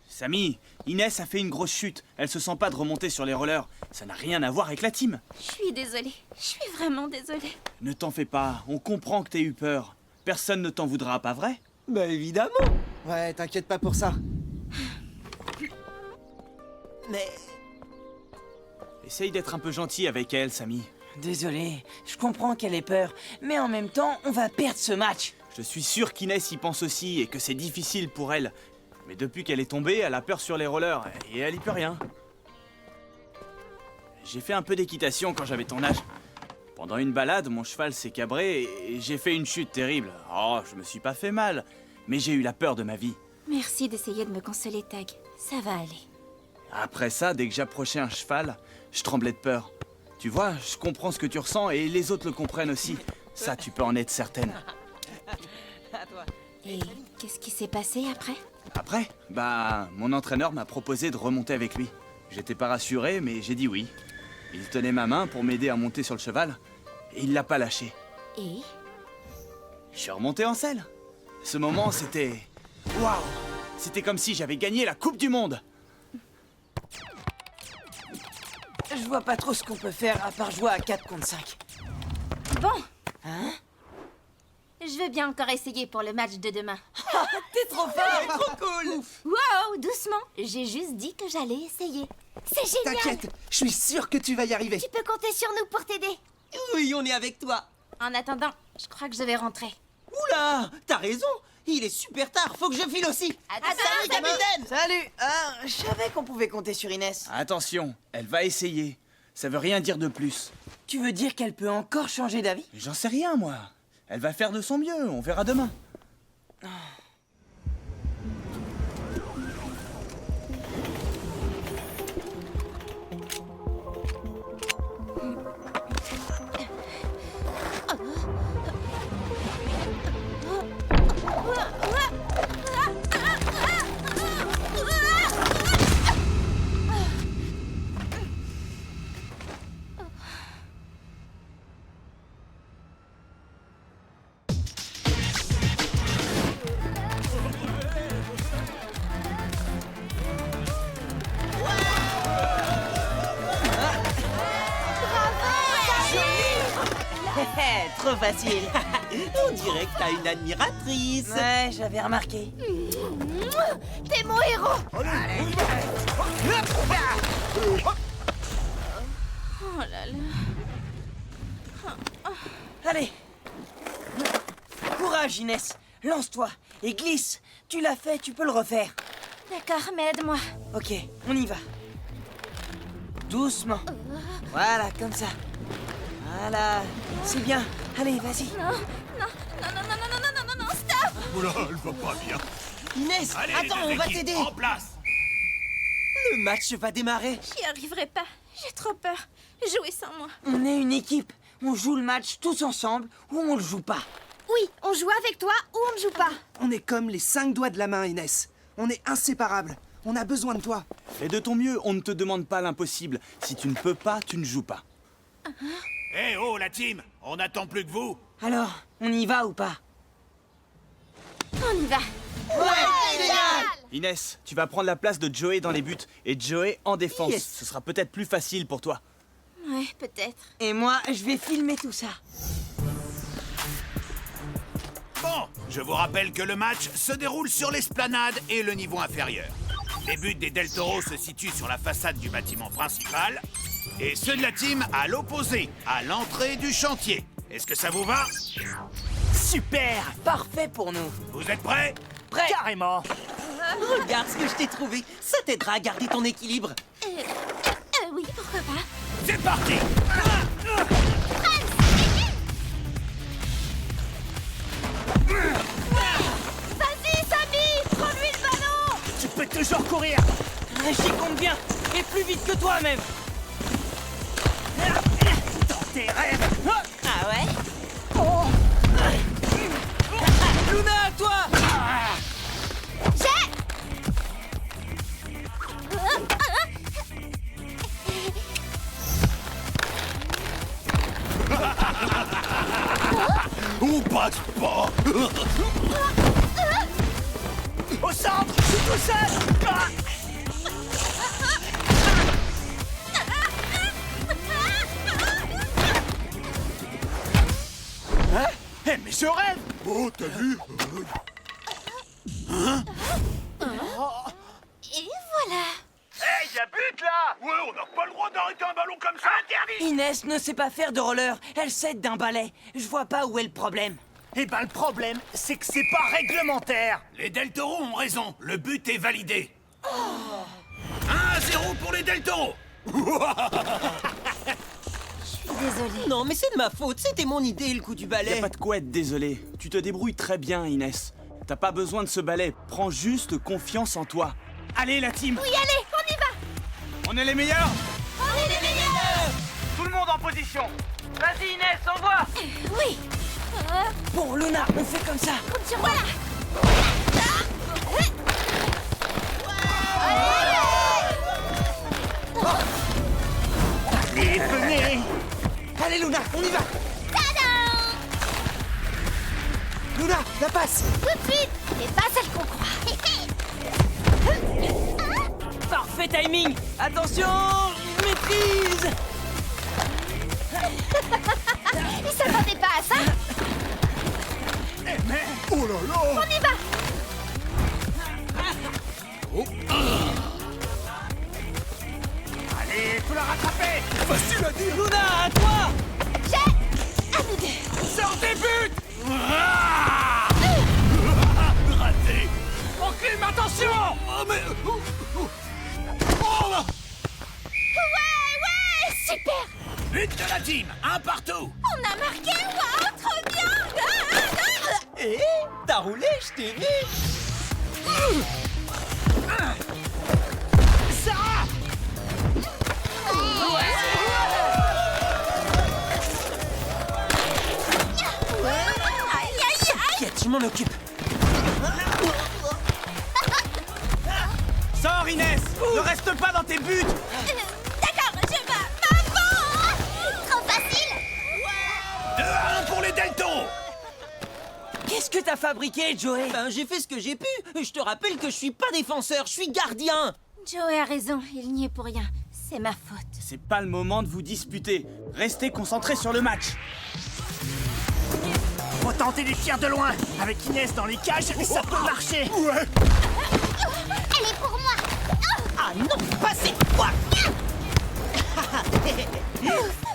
I: Samy, Inès a fait une grosse chute. Elle se sent pas de remonter sur les rollers. Ça n'a rien à voir avec la team.
F: Je suis désolée. Je suis vraiment désolée.
I: Ne t'en fais pas, on comprend que t'aies eu peur. Personne ne t'en voudra, pas vrai?
G: Bah évidemment.
D: Ouais, t'inquiète pas pour ça.
B: Mais...
I: Essaye d'être un peu gentil avec elle, Samy.
B: Désolé, je comprends qu'elle ait peur. Mais en même temps, on va perdre ce match.
I: Je suis sûr qu'Inès y pense aussi et que c'est difficile pour elle. Mais depuis qu'elle est tombée, elle a peur sur les rollers et elle y peut rien. J'ai fait un peu d'équitation quand j'avais ton âge. Pendant une balade, mon cheval s'est cabré et j'ai fait une chute terrible. Oh, je me suis pas fait mal, mais j'ai eu la peur de ma vie.
F: Merci d'essayer de me consoler, Tag. Ça va aller.
I: Après ça, dès que j'approchais un cheval, je tremblais de peur. Tu vois, je comprends ce que tu ressens et les autres le comprennent aussi. Ça, tu peux en être certaine.
F: Et qu'est-ce qui s'est passé après?
I: Après, bah, mon entraîneur m'a proposé de remonter avec lui. J'étais pas rassuré, mais j'ai dit oui. Il tenait ma main pour m'aider à monter sur le cheval, et il l'a pas lâché.
F: Et?
I: Je suis remonté en selle. Ce moment, c'était... Waouh! C'était comme si j'avais gagné la Coupe du Monde.
B: Je vois pas trop ce qu'on peut faire à part jouer à 4 contre 5.
F: Bon,
B: Hein?
F: je veux bien encore essayer pour le match de demain.
B: T'es trop fort!
G: Trop cool.
F: Wow, doucement. J'ai juste dit que j'allais essayer. C'est génial.
D: T'inquiète, je suis sûr que tu vas y arriver.
F: Tu peux compter sur nous pour t'aider.
G: Oui, on est avec toi.
F: En attendant, je crois que je vais rentrer.
G: Oula, t'as raison. Il est super tard, faut que je file aussi. Salut, capitaine.
B: Salut! Je savais qu'on pouvait compter sur Inès.
I: Attention, elle va essayer. Ça veut rien dire de plus.
B: Tu veux dire qu'elle peut encore changer d'avis?
I: J'en sais rien, moi. Elle va faire de son mieux, on verra demain.
B: Trop facile.
G: On dirait que t'as une admiratrice.
B: Ouais, j'avais remarqué.
C: T'es mon héros.
F: Oh là là.
B: Allez. Courage, Inès. Lance-toi et glisse. Tu l'as fait, tu peux le refaire.
F: D'accord, mais aide-moi.
B: Ok, on y va. Doucement. Voilà, comme ça. Voilà, c'est bien. Allez, vas-y.
C: Non, stop.
H: Oula, elle va pas bien.
G: Inès,
H: Allez,
G: attends,
H: les
G: on va
H: équipes,
G: t'aider.
H: en place.
G: Le match va démarrer.
C: J'y arriverai pas. J'ai trop peur. Jouez sans moi.
B: On est une équipe. On joue le match tous ensemble ou on le joue pas.
C: Oui, on joue avec toi ou on ne joue pas.
D: On est comme les 5 doigts de la main, Inès. On est inséparables. On a besoin de toi.
I: Fais de ton mieux, on ne te demande pas l'impossible. Si tu ne peux pas, tu ne joues pas.
H: Eh oh, la team, on n'attend plus que vous.
B: Alors, on y va ou pas?
C: On y va.
I: Inès, tu vas prendre la place de Joey dans les buts et Joey en défense.
G: Yes.
I: Ce sera peut-être plus facile pour toi.
C: Ouais, peut-être.
B: Et moi, je vais filmer tout ça.
H: Bon, je vous rappelle que le match se déroule sur l'esplanade et le niveau inférieur. Les buts des Del Toro se situent sur la façade du bâtiment principal et ceux de la team à l'opposé, à l'entrée du chantier. Est-ce que ça vous va?
G: Super.
B: Parfait pour nous.
H: Vous êtes prêts?
B: Prêt?
G: Carrément. Regarde ce que je t'ai trouvé. Ça t'aidera à garder ton équilibre.
C: Oui, pourquoi pas.
H: C'est parti!
C: Vas-y, Samy, prends-lui le ballon.
G: Tu peux toujours courir.
B: J'y compte bien. Et plus vite que toi même.
G: Dans tes rêves.
B: Ah ouais? Luna, à toi!
H: On passe pas!
G: Au centre, je suis tout seul. Ah. Hein? Eh, mais je rêve.
H: Oh, t'as vu?
C: Et voilà.
H: Hey, y'a but là! Ouais, on n'a pas le droit d'arrêter un ballon comme ça! Interdit!
B: Inès ne sait pas faire de roller. Elle s'aide d'un balai. Je vois pas où est le problème.
G: Eh ben, le problème, c'est que c'est pas réglementaire.
H: Les Del Toro ont raison, le but est validé. 1-0 pour les Del Toro!
F: Désolée.
G: Non, mais c'est de ma faute. C'était mon idée, le coup du
I: Y
G: balai.
I: a pas de quoi être désolé. Tu te débrouilles très bien, Inès. T'as pas besoin de ce balai. Prends juste confiance en toi. Allez, la team!
C: Oui, allez, on y va.
I: On est les meilleurs!
C: On est les meilleurs.
I: Tout le monde en position!
B: Vas-y Inès, envoie!
C: Oui.
B: Bon Luna, on fait comme ça.
C: Compte sur moi.
J: Allez, venez.
G: Allez, Luna, on y va. Luna, la passe.
C: Tout de suite. C'est pas celle qu'on croit.
B: Parfait timing. Attention, maîtrise.
C: Il s'attendait pas à ça.
J: Oh là là.
C: On y va.
J: Allez, faut la rattraper.
A: Facile à dire.
B: Luna, à toi.
C: J'ai. À nous deux.
J: Sors des buts.
A: Raté.
J: Enclume, attention.
A: Oh mais... Oh là.
C: Ouais, super.
H: But de la team, un partout.
C: On a marqué. Waouh, trop bien.
G: Hé, t'as roulé, je t'ai vu.
J: Sarah.
C: Aïe, aïe, aïe.
G: T'inquiète, je m'en occupe. Sors, Inès. Ne reste pas dans tes buts.
C: D'accord, je vais. Maman. Trop facile.
H: 2-1 pour les Deltons.
B: Qu'est-ce que t'as fabriqué, Joey?
G: Ben, j'ai fait ce que j'ai pu. Je te rappelle que je suis pas défenseur, je suis gardien.
F: Joey a raison, il n'y est pour rien. C'est ma faute.
I: C'est pas le moment de vous disputer. Restez concentrés sur le match.
J: Faut tenter les tirs de loin. Avec Inès dans les cages, ça peut marcher.
A: Ouais.
C: Elle est pour moi.
G: Ah non, pas cette fois.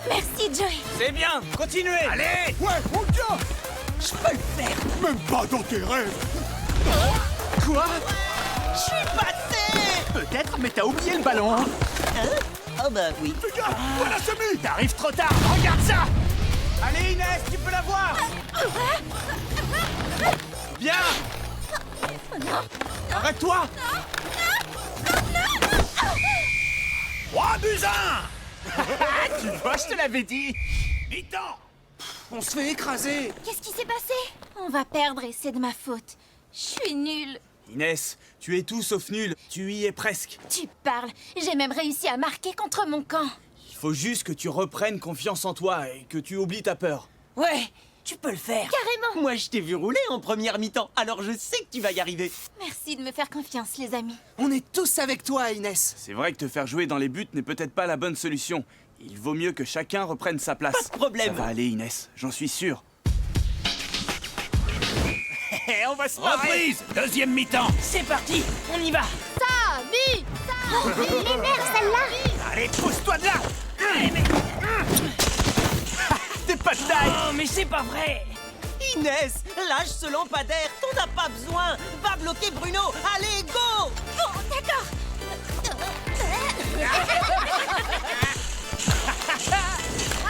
F: Merci, Joey.
I: C'est bien, continuez.
J: Allez.
A: Ouais, on tient.
G: Je peux le faire.
A: Même pas dans tes rêves.
G: Quoi? Je suis passé.
J: Peut-être, mais t'as oublié le ballon.
G: Hein? Oh bah oui.
A: Fais gaffe, voilà Semi.
J: T'arrives trop tard. Regarde ça.
I: Allez, Inès, tu peux la voir. Bien. Arrête-toi.
H: 3-1.
J: Tu vois, je te l'avais dit.
H: Mi-temps.
D: On se fait écraser.
F: Qu'est-ce qui s'est passé? On va perdre et c'est de ma faute. Je suis nulle.
I: Inès, tu es tout sauf nul. Tu y es presque.
F: Tu parles. J'ai même réussi à marquer contre mon camp.
I: Il faut juste que tu reprennes confiance en toi et que tu oublies ta peur.
B: Ouais, tu peux le faire.
F: Carrément.
G: Moi, je t'ai vu rouler en première mi-temps, alors je sais que tu vas y arriver.
F: Merci de me faire confiance, les amis.
D: On est tous avec toi, Inès.
I: C'est vrai que te faire jouer dans les buts n'est peut-être pas la bonne solution. Il vaut mieux que chacun reprenne sa place.
G: Pas de problème.
I: Ça va aller, Inès, j'en suis sûr.
J: On va se marrer.
H: Reprise. Deuxième mi-temps.
B: C'est parti, on y va.
C: Samy. Les nerfs, celle-là.
J: Allez, pousse-toi de là. T'es pas de taille.
B: Oh, mais c'est pas vrai.
G: Inès, lâche ce lampadaire, t'en as pas besoin. Va bloquer Bruno. Allez, go.
C: Bon, d'accord.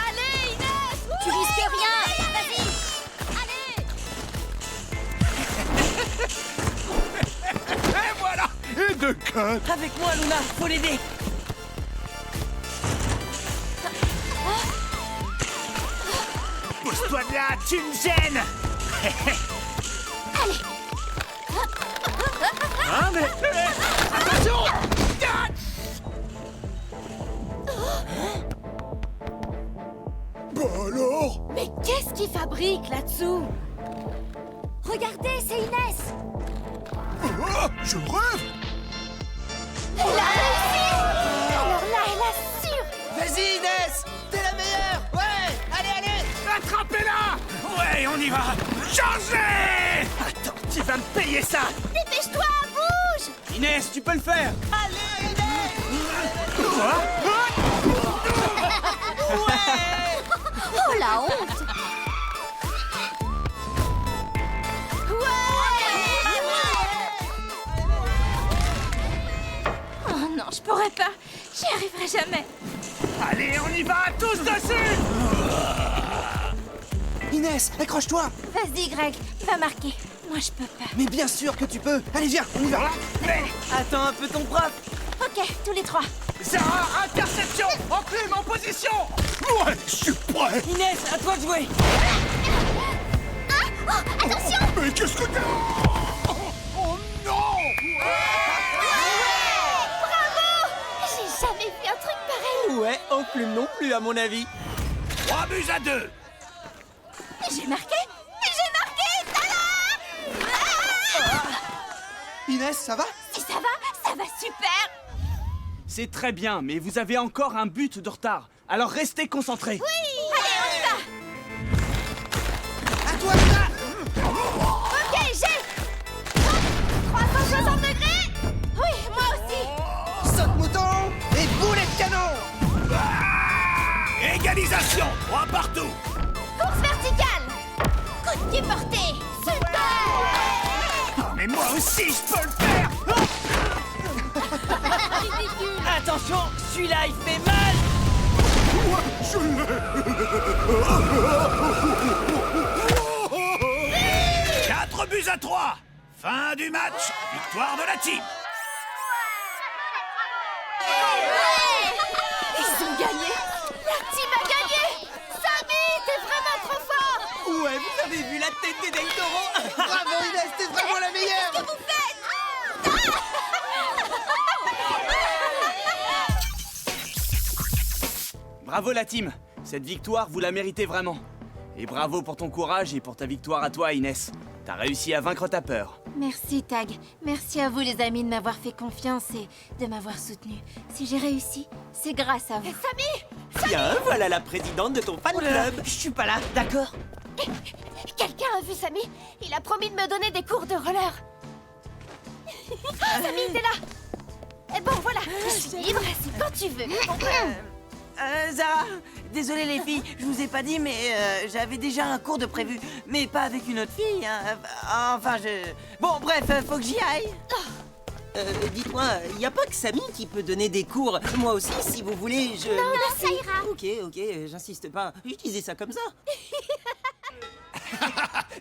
C: Allez, Inès. Tu risques rien. Vas-y. Allez.
A: Et voilà. Et de cut.
B: Avec moi, Luna, faut l'aider.
J: Pousse-toi de là, tu me gênes. Hein, mais... Attention.
A: Bah alors.
F: Mais qu'est-ce qu'ils fabriquent là-dessous? Regardez, c'est Inès.
A: Ah, je rêve.
F: Elle a réussi. Alors là, elle assure.
G: Vas-y, Inès. T'es la meilleure. Ouais, allez, allez.
J: Attrapez-la. Ouais, on y va. Chargez. Attends, tu vas me payer ça.
C: Dépêche-toi, bouge.
I: Inès, tu peux le faire.
G: Allez, Inès.
J: Quoi?
C: Oh, la honte.
F: Oh non, je pourrais pas. J'y arriverai jamais.
J: Allez, on y va, tous dessus.
D: Inès, accroche-toi.
F: Vas-y, Greg, va marquer. Moi, je peux pas.
D: Mais bien sûr que tu peux. Allez, viens, on y va.
J: Mais,
B: Attends un peu ton prof.
F: Ok, tous les trois.
J: Sarah, interception. Enclume en position.
A: Ouais, je suis prêt.
B: Inès, à toi de jouer.
C: Attention.
A: Mais qu'est-ce que t'as?
G: plume non plus, à mon avis.
H: 3 buts à 2.
C: J'ai marqué.
D: Inès, ça va?
C: Si ça va super.
I: C'est très bien, mais vous avez encore un but de retard. Alors restez concentrés.
C: Allez, on y va.
D: À toi, là!
C: Ok, j'ai 360 degrés. Oui, moi aussi.
D: Saute mouton et boulet de canon!
H: Égalisation, 3 partout.
C: Course verticale. Coup de pied porté. Super.
J: Mais moi aussi, je peux le faire.
C: Ridicule.
B: Attention, celui-là, il fait mal.
A: Ouais, je l'ai.
H: 4 buts à 3. Fin du match, victoire de la team.
C: Ils ont gagné. La team a gagné. Samy, t'es vraiment trop fort.
G: Ouais, vous avez vu la tête des Del Toro?
D: Bravo Inès, t'es vraiment la meilleure!
C: Qu'est-ce que vous faites?
I: Bravo la team. Cette victoire, vous la méritez vraiment. Et bravo pour ton courage et pour ta victoire à toi, Inès. T'as réussi à vaincre ta peur.
F: Merci, Tag. Merci à vous, les amis, de m'avoir fait confiance et de m'avoir soutenu. Si j'ai réussi, c'est grâce à vous.
C: Samy,
G: Tiens, voilà la présidente de ton fan
B: Oh là là,
G: club.
B: je suis pas là, d'accord?
C: quelqu'un a vu Samy? Il a promis de me donner des cours de roller. Samy, t'es là. Et bon, voilà, je suis libre, c'est quand tu veux.
B: Zara, désolé les filles, je vous ai pas dit, mais j'avais déjà un cours de prévu. Mais pas avec une autre fille, hein. Enfin, Bon, bref, faut que j'y aille.
G: Dites-moi, y a pas que Samy qui peut donner des cours? Moi aussi, si vous voulez, je...
C: Non, ça ira.
G: Ok, j'insiste pas. Je disais ça comme ça.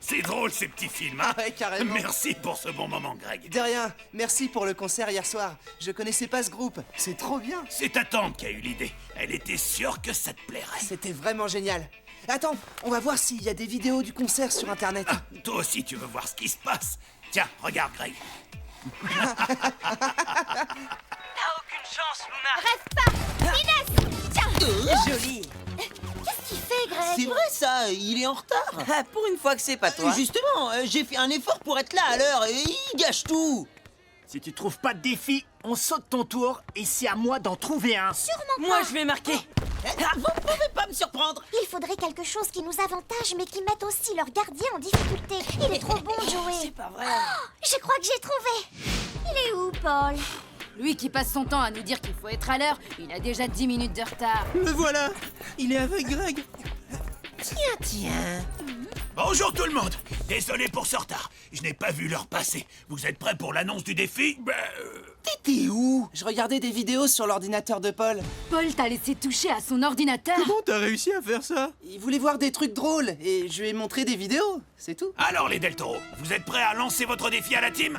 H: C'est drôle ces petits films, hein?
D: Ouais, carrément.
H: Merci pour ce bon moment, Greg.
D: De rien, merci pour le concert hier soir. Je connaissais pas ce groupe, c'est trop bien.
H: C'est ta tante qui a eu l'idée. Elle était sûre que ça te plairait.
D: C'était vraiment génial. Attends, on va voir s'il y a des vidéos du concert sur internet.
H: Ah, toi aussi, tu veux voir ce qui se passe? Tiens, regarde, Greg.
B: T'as aucune chance, Luna.
C: Rêve pas. Inès, tiens.
B: Joli.
C: Qu'est-ce qu'il fait, Greg?
G: C'est vrai ça, il est en retard.
B: Ah, pour une fois que c'est pas toi.
G: Justement, j'ai fait un effort pour être là à l'heure et il gâche tout.
J: Si tu trouves pas de défi, on saute ton tour et c'est à moi d'en trouver un.
B: Moi, je vais marquer.
G: Vous pouvez pas me surprendre.
C: Il faudrait quelque chose qui nous avantage, mais qui mette aussi leur gardien en difficulté. Il est trop bon, Joey.
B: C'est pas vrai.
C: Je crois que j'ai trouvé. Il est où, Paul?
K: Lui qui passe son temps à nous dire qu'il faut être à l'heure, il a déjà 10 minutes de retard.
E: Le voilà. Il est avec Greg.
B: Tiens.
H: Bonjour tout le monde. Désolé pour ce retard. Je n'ai pas vu l'heure passer. Vous êtes prêts pour l'annonce du défi?
D: T'étais où? Je regardais des vidéos sur l'ordinateur de Paul.
K: Paul t'a laissé toucher à son ordinateur.
E: Comment t'as réussi à faire ça?
D: Il voulait voir des trucs drôles et je lui ai montré des vidéos, c'est tout.
H: Alors les Del Toro, vous êtes prêts à lancer votre défi à la team?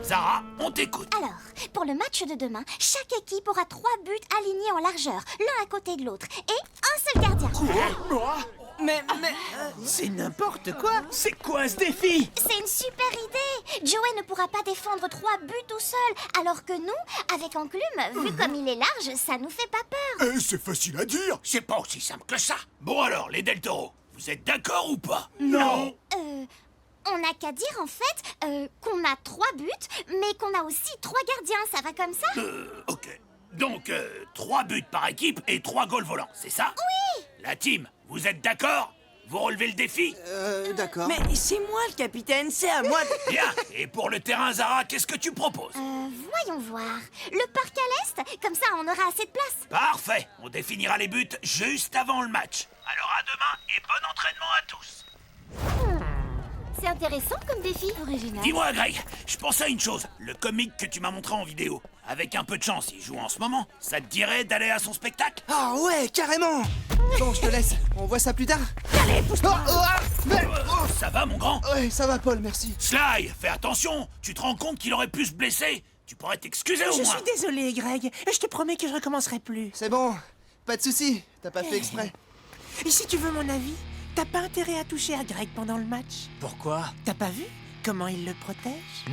H: Zara, on t'écoute.
C: Alors, pour le match de demain, chaque équipe aura 3 buts alignés en largeur, l'un à côté de l'autre, et un seul gardien.
B: Mais
J: C'est n'importe quoi. C'est quoi ce défi?
C: C'est une super idée. Joey ne pourra pas défendre 3 buts tout seul, alors que nous, avec Enclume, vu comme il est large, ça nous fait pas peur.
A: Eh, c'est facile à dire.
H: C'est pas aussi simple que ça. Bon alors, les Del Toro, vous êtes d'accord ou pas?
J: Non.
C: On n'a qu'à dire en fait qu'on a 3 buts, mais qu'on a aussi 3 gardiens, ça va comme ça?
H: Ok. Donc, 3 buts par équipe et 3 goals volants, c'est ça?
C: Oui.
H: La team, vous êtes d'accord? Vous relevez le défi?
D: D'accord.
B: Mais c'est moi le capitaine, c'est à moi de...
H: Bien. Et pour le terrain, Zara, qu'est-ce que tu proposes?
C: Voyons voir. Le parc à l'est, comme ça on aura assez de place.
H: Parfait. On définira les buts juste avant le match. Alors à demain et bon entraînement à tous.
C: C'est intéressant comme défi.
F: Original.
H: Dis-moi, Greg, je pensais à une chose. Le comique que tu m'as montré en vidéo. Avec un peu de chance, il joue en ce moment. Ça te dirait d'aller à son spectacle?
D: Ah ouais, carrément. Bon, je te laisse. On voit ça plus tard.
B: Allez, pousse-toi.
H: Ça va, mon grand?
D: Ouais, ça va, Paul, merci.
H: Sly, fais attention. Tu te rends compte qu'il aurait pu se blesser? Tu pourrais t'excuser au
E: Je
H: moins.
E: suis désolé, Greg. Je te promets que je recommencerai plus.
D: C'est bon, pas de soucis. T'as pas fait exprès.
E: Et si tu veux mon avis, t'as pas intérêt à toucher à Greg pendant le match.
J: Pourquoi?
E: T'as pas vu comment il le protège?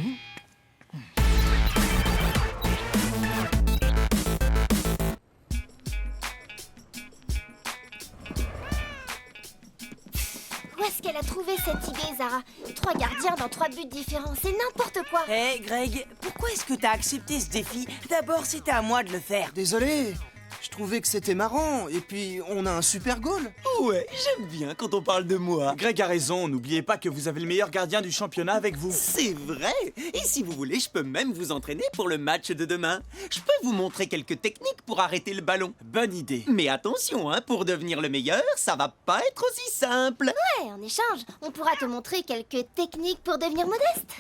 C: qu'elle a trouvé cette idée, Zara? 3 gardiens dans 3 buts différents, c'est n'importe quoi.
B: Hé, Greg, pourquoi est-ce que t'as accepté ce défi? D'abord, c'était à moi de le faire.
D: Désolé, je trouvais que c'était marrant, et puis on a un super goal.
G: Ouais, j'aime bien quand on parle de moi.
I: Greg a raison, n'oubliez pas que vous avez le meilleur gardien du championnat avec vous.
G: C'est vrai. Et si vous voulez, je peux même vous entraîner pour le match de demain. Je peux vous montrer quelques techniques pour arrêter le ballon.
I: Bonne idée.
G: Mais attention, hein, pour devenir le meilleur, ça va pas être aussi simple.
C: Ouais, en échange, on pourra te montrer quelques techniques pour devenir modeste.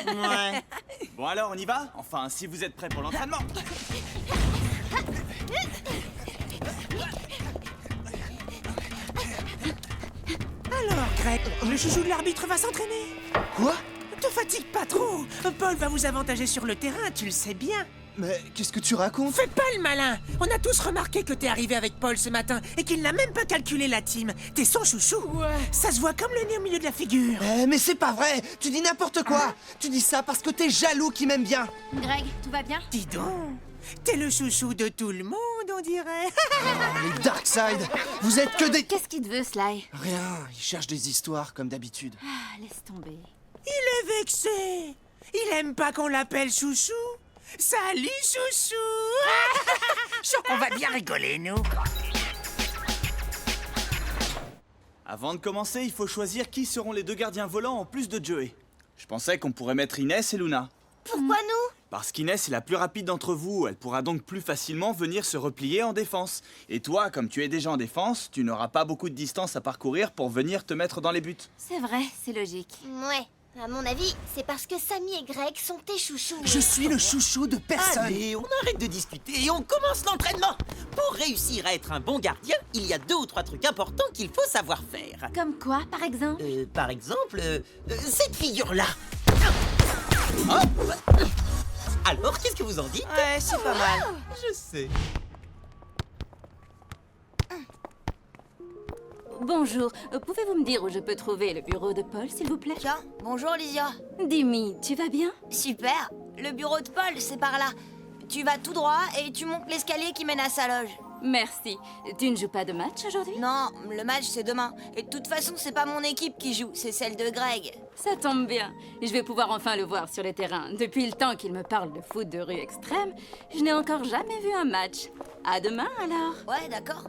I: Ouais. Bon alors, on y va? Enfin, si vous êtes prêts pour l'entraînement.
E: Alors, Greg, le chouchou de l'arbitre va s'entraîner.
D: Quoi?
E: Te fatigue pas trop. Paul va vous avantager sur le terrain, tu le sais bien.
D: Mais qu'est-ce que tu racontes?
E: Fais pas le malin. On a tous remarqué que t'es arrivé avec Paul ce matin et qu'il n'a même pas calculé la team. T'es son chouchou. Ouais. Ça se voit comme le nez au milieu de la figure.
D: Mais c'est pas vrai! Tu dis n'importe quoi! Tu dis ça parce que t'es jaloux qui m'aime bien!
K: Greg, tout va bien?
E: Dis donc, t'es le chouchou de tout le monde, on dirait.
D: Les Darkseid! Vous êtes que des...
K: Qu'est-ce qu'il te veut, Sly?
D: Rien, il cherche des histoires comme d'habitude.
K: Ah, laisse tomber.
E: Il est vexé. Il aime pas qu'on l'appelle chouchou. Salut, chouchou. Je sens qu'on va bien rigoler, nous.
I: Avant de commencer, il faut choisir qui seront les 2 gardiens volants en plus de Joey. Je pensais qu'on pourrait mettre Inès et Luna.
C: Pourquoi nous?
I: Parce qu'Inès est la plus rapide d'entre vous, elle pourra donc plus facilement venir se replier en défense. Et toi, comme tu es déjà en défense, tu n'auras pas beaucoup de distance à parcourir pour venir te mettre dans les buts.
K: C'est vrai, c'est logique.
C: Ouais, à mon avis, c'est parce que Samy et Greg sont tes chouchous.
D: Je suis le chouchou de personne!
G: Allez, on arrête de discuter et on commence l'entraînement. Pour réussir à être un bon gardien, il y a 2 ou 3 trucs importants qu'il faut savoir faire.
K: Comme quoi, par exemple?
G: Par exemple, cette figure-là. Hop. Alors, qu'est-ce que vous en dites?
B: Ouais, c'est pas mal.
G: Je sais.
K: Bonjour, pouvez-vous me dire où je peux trouver le bureau de Paul, s'il vous plaît?
L: Tiens, bonjour Lysia.
K: Dimi, tu vas bien?
L: Super. Le bureau de Paul, c'est par là. Tu vas tout droit et tu montes l'escalier qui mène à sa loge.
K: Merci. Tu ne joues pas de match aujourd'hui?
L: Non, le match c'est demain. Et de toute façon, c'est pas mon équipe qui joue, c'est celle de Greg.
K: Ça tombe bien. Je vais pouvoir enfin le voir sur les terrains. Depuis le temps qu'il me parle de foot de rue extrême, je n'ai encore jamais vu un match. À demain alors.
L: Ouais, d'accord.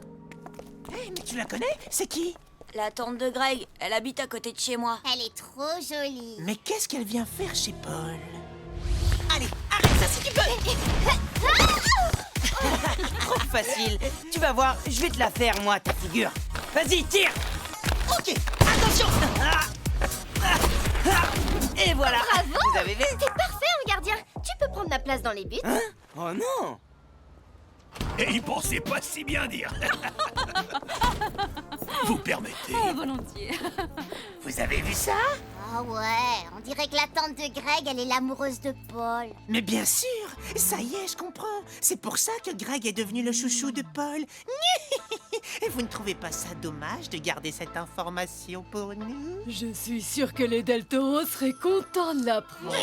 E: Hé, mais tu la connais? C'est qui?
L: La tante de Greg, elle habite à côté de chez moi.
C: Elle est trop jolie.
E: Mais qu'est-ce qu'elle vient faire chez Paul?
G: Allez, arrête ça si tu peux.
B: Trop facile. Tu vas voir, je vais te la faire, moi, ta figure. Vas-y, tire.
G: Ok, attention.
B: Et voilà.
C: Bravo!
B: Vous avez vu?
C: T'es parfait en gardien. Tu peux prendre ma place dans les buts.
B: Hein? Oh non.
J: Et il pensait pas si bien dire. Vous permettez?
K: Oh, volontiers.
J: Vous avez vu ça?
C: Ah ouais, on dirait que la tante de Greg, elle est l'amoureuse de Paul.
E: Mais bien sûr. Ça y est, je comprends. C'est pour ça que Greg est devenu le chouchou de Paul. Et vous ne trouvez pas ça dommage de garder cette information pour nous?
K: Je suis sûre que les Del Toro seraient contents de l'apprendre.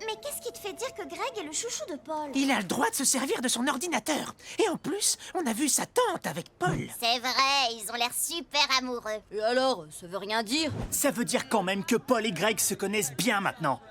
C: Mais qu'est-ce qui te fait dire que Greg est le chouchou de Paul?
E: Il a le droit de se servir de son ordinateur. Et en plus, on a vu sa tante avec Paul.
C: C'est vrai, ils ont l'air super amoureux.
K: Et alors, ça veut rien dire?
J: Ça veut dire quand même que Paul et Greg se connaissent bien maintenant.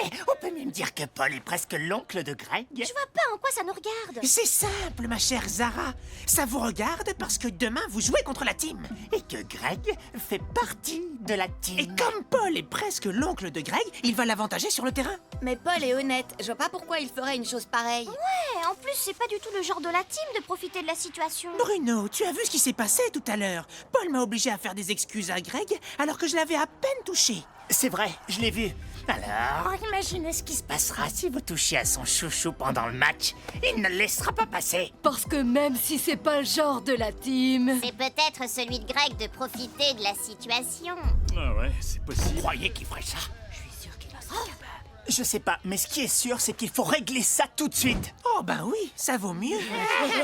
J: Ouais, on peut même dire que Paul est presque l'oncle de Greg.
C: Je vois pas en quoi ça nous regarde.
E: C'est simple, ma chère Zara. Ça vous regarde parce que demain, vous jouez contre la team.
J: Et que Greg fait partie de la team.
E: Et comme Paul est presque l'oncle de Greg, il va l'avantager sur le terrain.
L: Mais Paul est honnête, je vois pas pourquoi il ferait une chose pareille.
C: Ouais, en plus, c'est pas du tout le genre de la team de profiter de la situation.
E: Bruno, tu as vu ce qui s'est passé tout à l'heure? Paul m'a obligé à faire des excuses à Greg alors que je l'avais à peine touché.
J: C'est vrai, je l'ai vu. Alors, imaginez ce qui se passera si vous touchez à son chouchou pendant le match. Il ne le laissera pas passer.
K: Parce que même si c'est pas le genre de la team...
C: C'est peut-être celui de Greg de profiter de la situation.
J: Ah ouais, c'est possible. Vous croyez qu'il ferait ça?
K: Je suis sûre qu'il en serait capable.
J: Je sais pas, mais ce qui est sûr, c'est qu'il faut régler ça tout de suite.
E: Oh ben oui, ça vaut mieux.
G: Et là,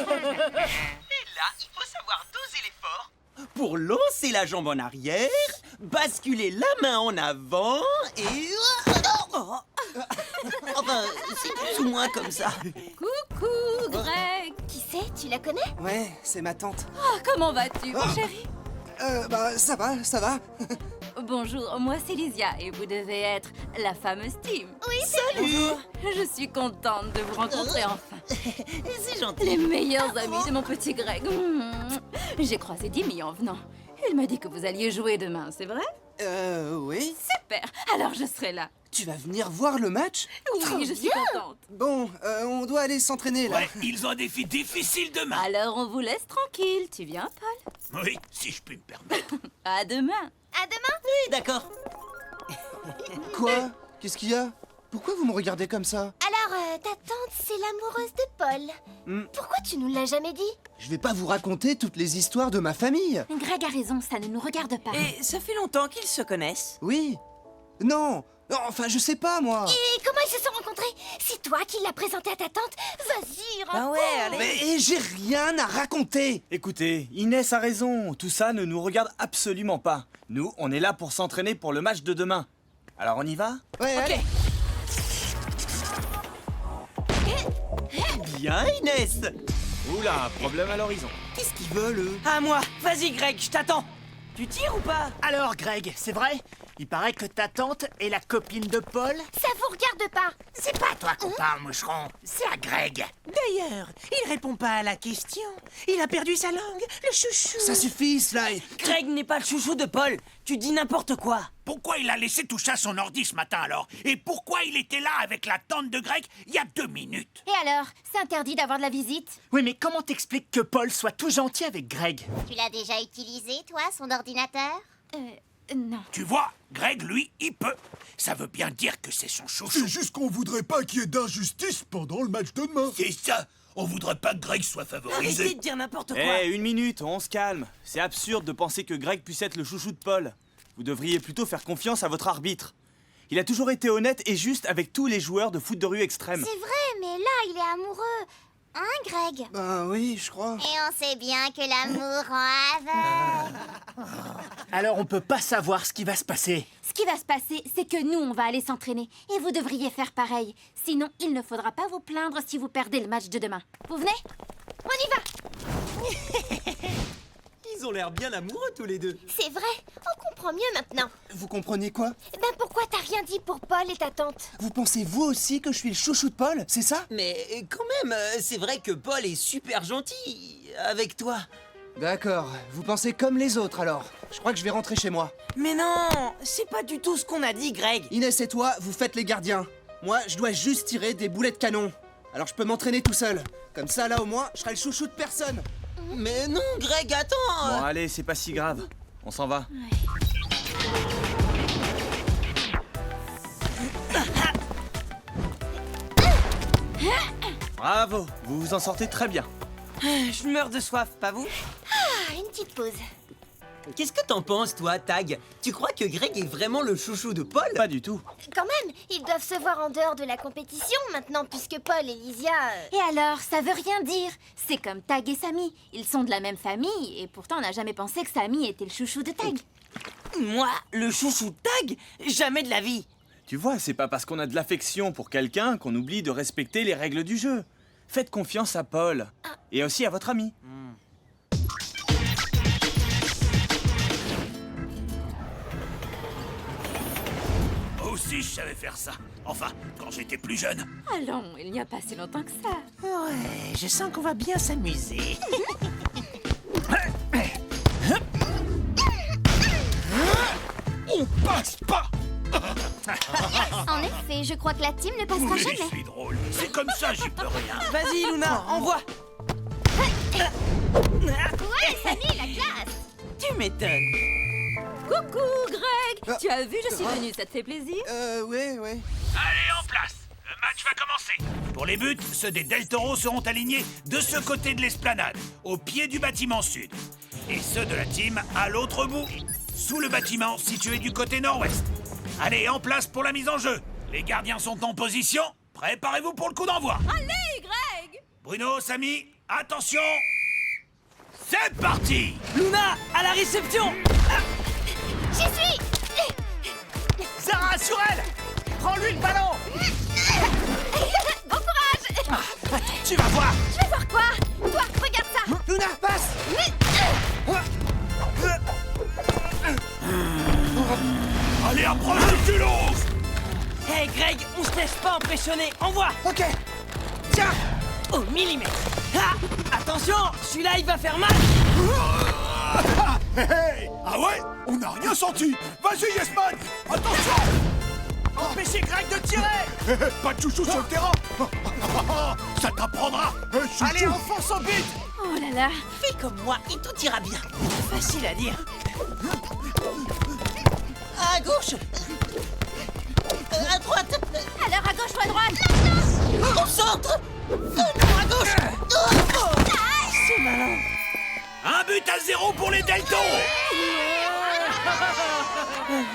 G: il faut savoir doser l'effort pour lancer la jambe en arrière, basculer la main en avant et... Enfin, c'est plus ou moins comme ça.
K: Coucou, Greg.
C: Qui
F: c'est? Tu la connais?
D: Ouais, c'est ma tante.
K: Oh, comment vas-tu, mon chéri?
D: Bah, ça va.
K: Bonjour, moi c'est Lysia et vous devez être la fameuse Tim.
L: Oui, salut.
K: Je suis contente de vous rencontrer enfin.
G: C'est gentil.
K: Les meilleurs amis de mon petit Greg. J'ai croisé Dimmy en venant. Il m'a dit que vous alliez jouer demain, c'est vrai?
D: Oui.
K: Super, alors je serai là.
D: Tu vas venir voir le match?
K: Oui, je suis contente.
D: Bon, on doit aller s'entraîner, là.
H: Ouais, ils ont un défi difficile demain.
K: Alors on vous laisse tranquille, tu viens, Paul?
H: Oui, si je puis me permettre.
K: À demain.
L: À demain.
G: Oui, d'accord.
D: Quoi? Qu'est-ce qu'il y a? Pourquoi vous me regardez comme ça?
F: Alors, ta tante, c'est l'amoureuse de Paul. Pourquoi tu nous l'as jamais dit?
D: Je vais pas vous raconter toutes les histoires de ma famille.
F: Greg a raison, ça ne nous regarde pas.
B: Et ça fait longtemps qu'ils se connaissent.
D: Oui. Non, enfin, je sais pas, moi.
F: Et comment ils se sont rencontrés? C'est toi qui l'as présenté à ta tante? Vas-y, raconte.
B: Ah ouais, allez.
D: Mais j'ai rien à raconter.
I: Écoutez, Inès a raison, tout ça ne nous regarde absolument pas. Nous, on est là pour s'entraîner pour le match de demain. Alors on y va?
D: Ouais, allez.
G: Bien, Inès.
I: Oula, problème à l'horizon.
G: Qu'est-ce qu'ils veulent, eux?
B: À moi. Vas-y, Greg, je t'attends. Tu tires ou pas?
J: Alors, Greg, c'est vrai? Il paraît que ta tante est la copine de Paul?
F: Ça vous regarde pas.
J: C'est pas à toi qu'on parle, moucheron. C'est à Greg.
G: D'ailleurs, il répond pas à la question. Il a perdu sa langue, le chouchou.
D: Ça suffit, Sly.
B: Greg n'est pas le chouchou de Paul. Tu dis n'importe quoi.
H: Pourquoi il a laissé toucher à son ordi ce matin alors? Et pourquoi il était là avec la tante de Greg il y a 2 minutes?
F: Et alors, c'est interdit d'avoir de la visite?
J: Oui, mais comment t'expliques que Paul soit tout gentil avec Greg?
C: Tu l'as déjà utilisé, toi, son ordinateur?
F: Non.
H: Tu vois, Greg, lui, il peut. Ça veut bien dire que c'est son chouchou.
A: C'est juste qu'on voudrait pas qu'il y ait d'injustice pendant le match de demain.
H: C'est ça. On voudrait pas que Greg soit
B: Arrêtez
H: favorisé.
B: de dire n'importe
I: Eh,
B: quoi.
I: une minute, on se calme. C'est absurde de penser que Greg puisse être le chouchou de Paul. Vous devriez plutôt faire confiance à votre arbitre. Il a toujours été honnête et juste avec tous les joueurs de foot de rue extrême.
C: C'est vrai, mais là, il est amoureux. Hein, Greg?
D: Ben oui, je crois.
C: Et on sait bien que l'amour rend aveugle.
J: Alors on peut pas savoir ce qui va se passer.
F: Ce qui va se passer, c'est que nous, on va aller s'entraîner. Et vous devriez faire pareil. Sinon, il ne faudra pas vous plaindre si vous perdez le match de demain. Vous venez? On y va!
G: Ils ont l'air bien amoureux tous les deux.
F: C'est vrai, on comprend mieux maintenant.
D: Vous comprenez quoi?
F: Ben pourquoi t'as rien dit pour Paul et ta tante?
D: Vous pensez vous aussi que je suis le chouchou de Paul, c'est ça?
G: Mais quand même, c'est vrai que Paul est super gentil avec toi.
D: D'accord, vous pensez comme les autres alors. Je crois que je vais rentrer chez moi.
B: Mais non, c'est pas du tout ce qu'on a dit, Greg.
D: Inès et toi, vous faites les gardiens. Moi, je dois juste tirer des boulets de canon. Alors je peux m'entraîner tout seul. Comme ça, là au moins, je serai le chouchou de personne.
G: Mais non, Greg, attends.
I: Bon, allez, c'est pas si grave. On s'en va. Bravo, vous vous en sortez très bien.
B: Je meurs de soif, pas vous?
F: Ah, une petite pause.
G: Qu'est-ce que t'en penses, toi, Tag? Tu crois que Greg est vraiment le chouchou de Paul?
I: Pas du tout.
F: Quand même, ils doivent se voir en dehors de la compétition maintenant, puisque Paul et Lysia... Et alors, ça veut rien dire. C'est comme Tag et Samy. Ils sont de la même famille, et pourtant on n'a jamais pensé que Samy était le chouchou de Tag.
B: Moi, le chouchou de Tag? Jamais de la vie.
I: Tu vois, c'est pas parce qu'on a de l'affection pour quelqu'un qu'on oublie de respecter les règles du jeu. Faites confiance à Paul. Et aussi à votre ami.
H: Moi aussi, je savais faire ça. Enfin, quand j'étais plus jeune.
K: Allons, il n'y a pas si longtemps que ça.
G: Ouais, je sens qu'on va bien s'amuser.
H: On passe pas.
F: En effet, je crois que la team ne passera
H: Oui,
F: jamais.
H: je suis drôle. C'est comme ça, j'y peux rien.
B: Vas-y, Luna, envoie.
F: Ouais, Samy, la classe.
B: Tu m'étonnes.
K: Coucou, Greg.
D: Ah.
K: Tu as vu, je suis venue, ça te fait plaisir?
D: Ouais.
H: Allez, en place. Le match va commencer. Pour les buts, ceux des Del Toro seront alignés de ce côté de l'esplanade, au pied du bâtiment sud. Et ceux de la team à l'autre bout, sous le bâtiment situé du côté nord-ouest. Allez, en place pour la mise en jeu. Les gardiens sont en position. Préparez-vous pour le coup d'envoi.
K: Allez, Greg.
H: Bruno, Samy, attention. C'est parti.
B: Luna, à la réception.
F: J'y suis.
J: Sarah, sur elle. Prends-lui le ballon.
F: Bon courage.
J: Tu vas voir.
F: Je vais voir quoi? Toi,
H: Allez, approche du culot!
B: Hé Greg, on se laisse pas impressionner, envoie!
D: Ok. Tiens.
B: Au millimètre. Ah, attention, celui-là il va faire mal.
A: Hey, ah ouais? On n'a rien senti. Vas-y, Yesman. Attention.
G: Empêchez Greg de tirer.
A: Pas de chouchou sur le terrain. Ça t'apprendra.
G: Allez, enfonce au but.
K: Oh là là.
J: Fais comme moi et tout ira bien.
B: Facile à dire.
J: À gauche. À droite.
F: Alors à gauche ou à droite?
J: Au centre. Non, à gauche.
B: C'est malin.
H: Un but à 0 pour les Deltons!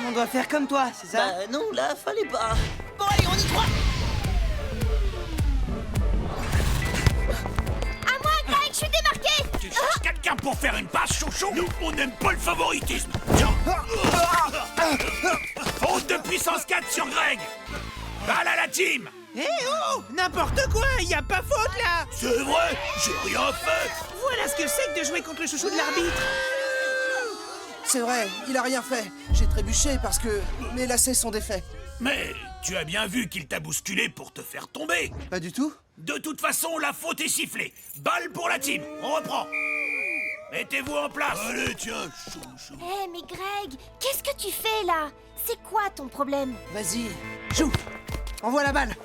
B: On doit faire comme toi, c'est ça?
J: Bah non, là, fallait pas. Bon, allez, on y croit.
F: À moi, Greg, je suis démarqué.
H: Tu cherches quelqu'un pour faire une passe, chouchou? Nous, on n'aime pas le favoritisme. Tiens. Faute de puissance 4 sur Greg. Balle à la team.
E: Eh oh! N'importe quoi, y a pas faute là!
H: C'est vrai, j'ai rien fait.
E: Voilà ce que c'est que de jouer contre le chouchou de l'arbitre!
D: C'est vrai, il a rien fait. J'ai trébuché parce que mes lacets sont défaits.
H: Mais tu as bien vu qu'il t'a bousculé pour te faire tomber.
D: Pas du tout.
H: De toute façon, la faute est sifflée. Balle pour la team, on reprend. Mettez-vous en place. Allez, tiens, chouchou.
F: Hé, mais Greg, qu'est-ce que tu fais là? C'est quoi ton problème?
D: Vas-y, joue. Envoie la balle.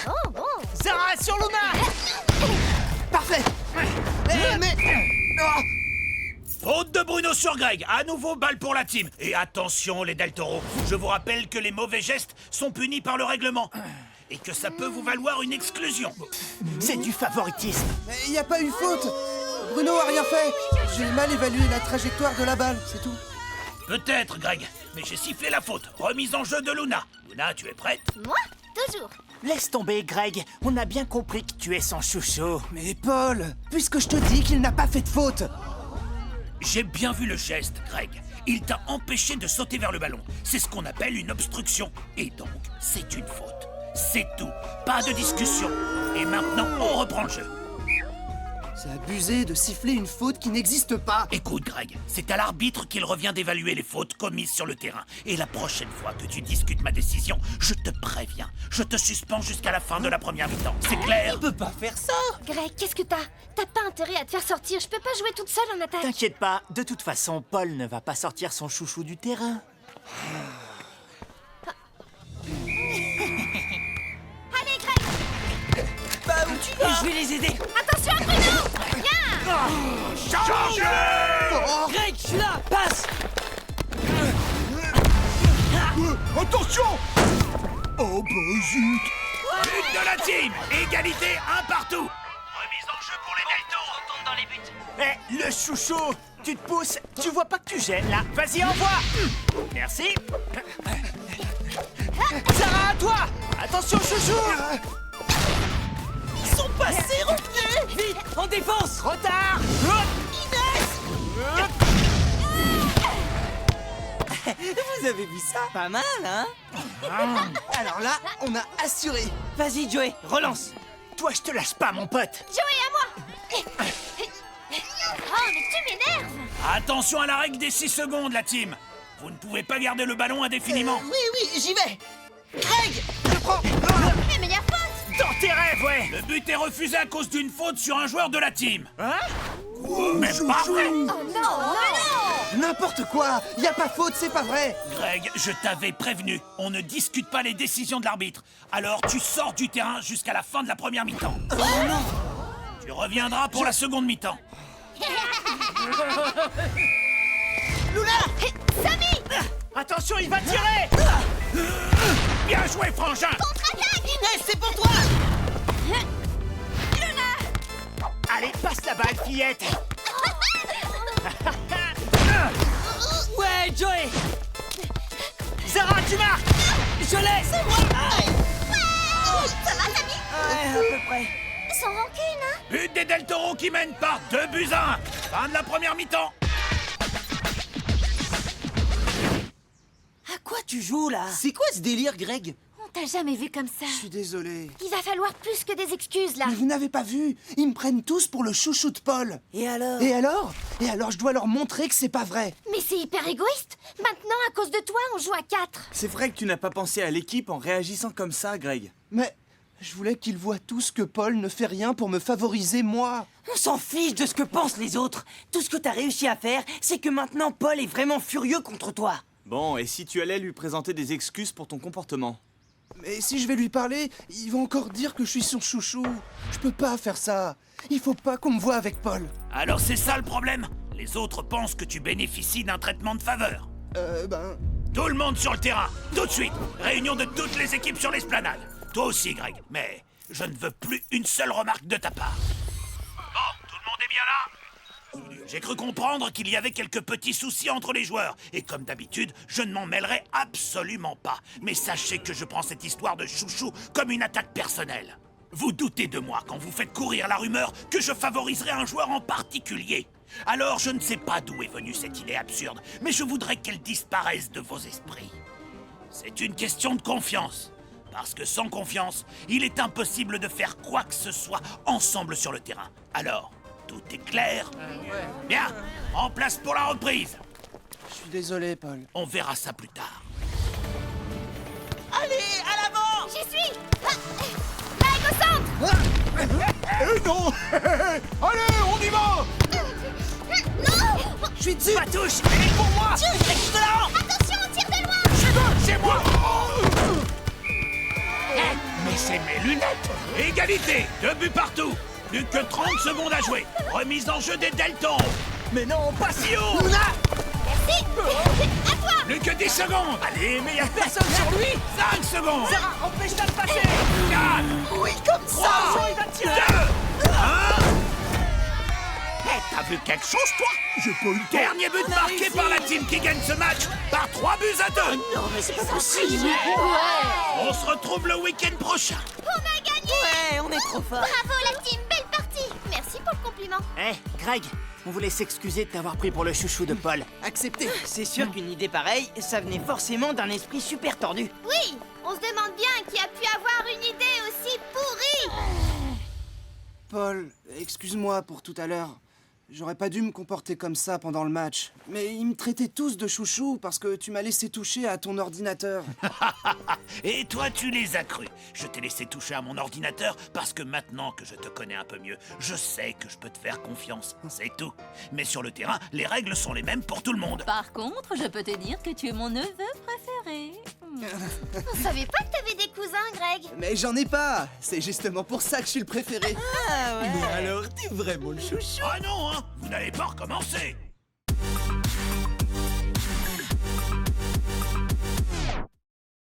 F: Oh, bon.
E: Zara, sur Luna!
D: Parfait. Mais... Oh.
H: Faute de Bruno sur Greg. À nouveau, balle pour la team. Et attention, les Del Toro. Je vous rappelle que les mauvais gestes sont punis par le règlement. Et que ça peut vous valoir une exclusion.
J: C'est du favoritisme.
D: Mais il n'y a pas eu faute. Bruno a rien fait. J'ai mal évalué la trajectoire de la balle, c'est tout.
H: Peut-être, Greg. Mais j'ai sifflé la faute. Remise en jeu de Luna. Luna, tu es prête?
F: Moi? Toujours.
J: Laisse tomber, Greg. On a bien compris que tu es son chouchou.
D: Mais Paul, puisque je te dis qu'il n'a pas fait de faute.
H: J'ai bien vu le geste, Greg. Il t'a empêché de sauter vers le ballon. C'est ce qu'on appelle une obstruction. Et donc, c'est une faute. C'est tout. Pas de discussion. Et maintenant, on reprend le jeu.
D: C'est abusé de siffler une faute qui n'existe pas.
H: Écoute, Greg, c'est à l'arbitre qu'il revient d'évaluer les fautes commises sur le terrain. Et la prochaine fois que tu discutes ma décision, je te préviens. Je te suspends jusqu'à la fin de la première mi-temps. C'est clair?
J: Il peut pas faire ça.
F: Greg, qu'est-ce que t'as? T'as pas intérêt à te faire sortir. Je peux pas jouer toute seule en attaque.
J: T'inquiète pas, de toute façon, Paul ne va pas sortir son chouchou du terrain.
F: Allez, Greg.
J: Bah où tu vas?
B: Je vais les aider.
F: Attention, Bruno. Viens.
H: Changez!
B: Greg, je suis là, passe.
A: Attention. Oh bah zut.
H: But de la team! Égalité, un partout! Remise en jeu pour les Deltons!
B: Retourne dans les buts.
J: Eh, le chouchou, tu te pousses, tu vois pas que tu gênes là. Vas-y, envoie. Merci. Sarah, à toi. Attention, chouchou. Ils sont passés, revenez.
B: Vite, en défense.
J: Trop tard. Vous avez vu ça?
B: Pas mal, hein?
D: Alors là, on a assuré.
B: Vas-y, Joey, relance.
J: Toi, je te lâche pas, mon pote.
F: Joey, à moi. Oh, mais tu m'énerves.
H: Attention à la règle des 6 secondes, la team! Vous ne pouvez pas garder le ballon indéfiniment.
J: Oui, j'y vais. Greg, je prends.
F: Mais y a faute.
J: Dans tes rêves, ouais.
H: Le but est refusé à cause d'une faute sur un joueur de la team.
J: Hein?
H: Mais pas vrai!
F: Oh non, non.
D: N'importe quoi. Y a pas faute, c'est pas vrai.
H: Greg, je t'avais prévenu. On ne discute pas les décisions de l'arbitre. Alors tu sors du terrain jusqu'à la fin de la première mi-temps.
B: Oh non.
H: Tu reviendras pour la seconde mi-temps.
J: Luna!
F: Samy.
J: Attention, il va tirer.
H: Bien joué, frangin!
F: Contre-attaque.
J: Inès, c'est pour toi. Allez, passe la balle, fillette.
B: Ouais, Joey.
J: Zara, tu marques.
B: Je l'ai.
F: C'est moi. Ça va, Samy?
B: Ouais, à peu près.
F: Sans rancune, hein?
H: But des Del Toro qui mènent par 2 buts à 1. Fin de la première mi-temps.
B: À quoi tu joues, là?
G: C'est quoi ce délire, Greg?
K: On
F: t'a jamais vu comme ça.
D: Je suis désolé.
F: Il va falloir plus que des excuses, là.
D: Mais vous n'avez pas vu? Ils me prennent tous pour le chouchou de Paul.
B: Et alors?
D: Et alors? Et alors je dois leur montrer que c'est pas vrai.
F: Mais c'est hyper égoïste. Maintenant, à cause de toi, on joue à 4.
I: C'est vrai que tu n'as pas pensé à l'équipe en réagissant comme ça, Greg.
D: Mais je voulais qu'ils voient tous que Paul ne fait rien pour me favoriser, moi.
B: On s'en fiche de ce que pensent les autres. Tout ce que t'as réussi à faire, c'est que maintenant Paul est vraiment furieux contre toi.
I: Bon, et si tu allais lui présenter des excuses pour ton comportement?
D: Mais si je vais lui parler, il va encore dire que je suis son chouchou. Je peux pas faire ça. Il faut pas qu'on me voie avec Paul.
H: Alors c'est ça le problème? Les autres pensent que tu bénéficies d'un traitement de faveur. Tout le monde sur le terrain, tout de suite. Réunion de toutes les équipes sur l'esplanade. Toi aussi, Greg, mais je ne veux plus une seule remarque de ta part. Bon, tout le monde est bien là? J'ai cru comprendre qu'il y avait quelques petits soucis entre les joueurs. Et comme d'habitude, je ne m'en mêlerai absolument pas. Mais sachez que je prends cette histoire de chouchou comme une attaque personnelle. Vous doutez de moi quand vous faites courir la rumeur que je favoriserai un joueur en particulier. Alors je ne sais pas d'où est venue cette idée absurde, mais je voudrais qu'elle disparaisse de vos esprits. C'est une question de confiance. Parce que sans confiance, il est impossible de faire quoi que ce soit ensemble sur le terrain. Alors, tout est clair? Bien, en place pour la reprise.
D: Je suis désolé, Paul.
H: On verra ça plus tard.
G: Allez, à l'avant!
F: J'y suis. Greg, au centre.
A: Eh non! Allez, on y va!
F: Non.
G: Je suis dessus! Ma touche! Elle est pour moi! Excellent!
F: Attention, on tire de loin.
H: C'est moi! Mais c'est mes lunettes! Égalité! 2 buts partout! Plus que 30 secondes à jouer! Remise en jeu des Deltons!
G: Mais non, pas si haut!
F: Merci. À toi.
H: Plus que 10 secondes!
G: Allez, mais y'a personne sur lui!
H: 5 secondes!
G: Sarah, empêche-la de passer!
H: 4!
G: Oui, comme ça!
H: Trois,
G: Il va tirer!
H: 2! 1! T'as vu quelque chose, toi?
A: J'ai pas eu le temps.
H: Dernier but marqué par la team qui gagne ce match par 3 buts à 2!
G: Non, mais c'est pas possible!
H: On se retrouve le week-end prochain!
F: On a gagné.
B: Ouais, on est trop fort.
F: Bravo la team, belle partie. Merci pour le compliment.
G: Greg, on voulait s'excuser de t'avoir pris pour le chouchou de Paul.
D: Accepté.
B: C'est sûr qu'une idée pareille, ça venait forcément d'un esprit super tordu.
F: Oui, on se demande bien qui a pu avoir une idée aussi pourrie.
D: Paul, excuse-moi pour tout à l'heure. J'aurais pas dû me comporter comme ça pendant le match. Mais ils me traitaient tous de chouchou parce que tu m'as laissé toucher à ton ordinateur.
H: Et toi, tu les as crus. Je t'ai laissé toucher à mon ordinateur parce que maintenant que je te connais un peu mieux, je sais que je peux te faire confiance. C'est tout. Mais sur le terrain, les règles sont les mêmes pour tout le monde.
K: Par contre, je peux te dire que tu es mon neveu préféré.
F: On savait pas que t'avais des cousins, Greg.
D: Mais j'en ai pas. C'est justement pour ça que je suis le préféré.
G: Mais alors, t'es vraiment le chouchou!
H: Ah non, hein! Vous n'allez pas recommencer!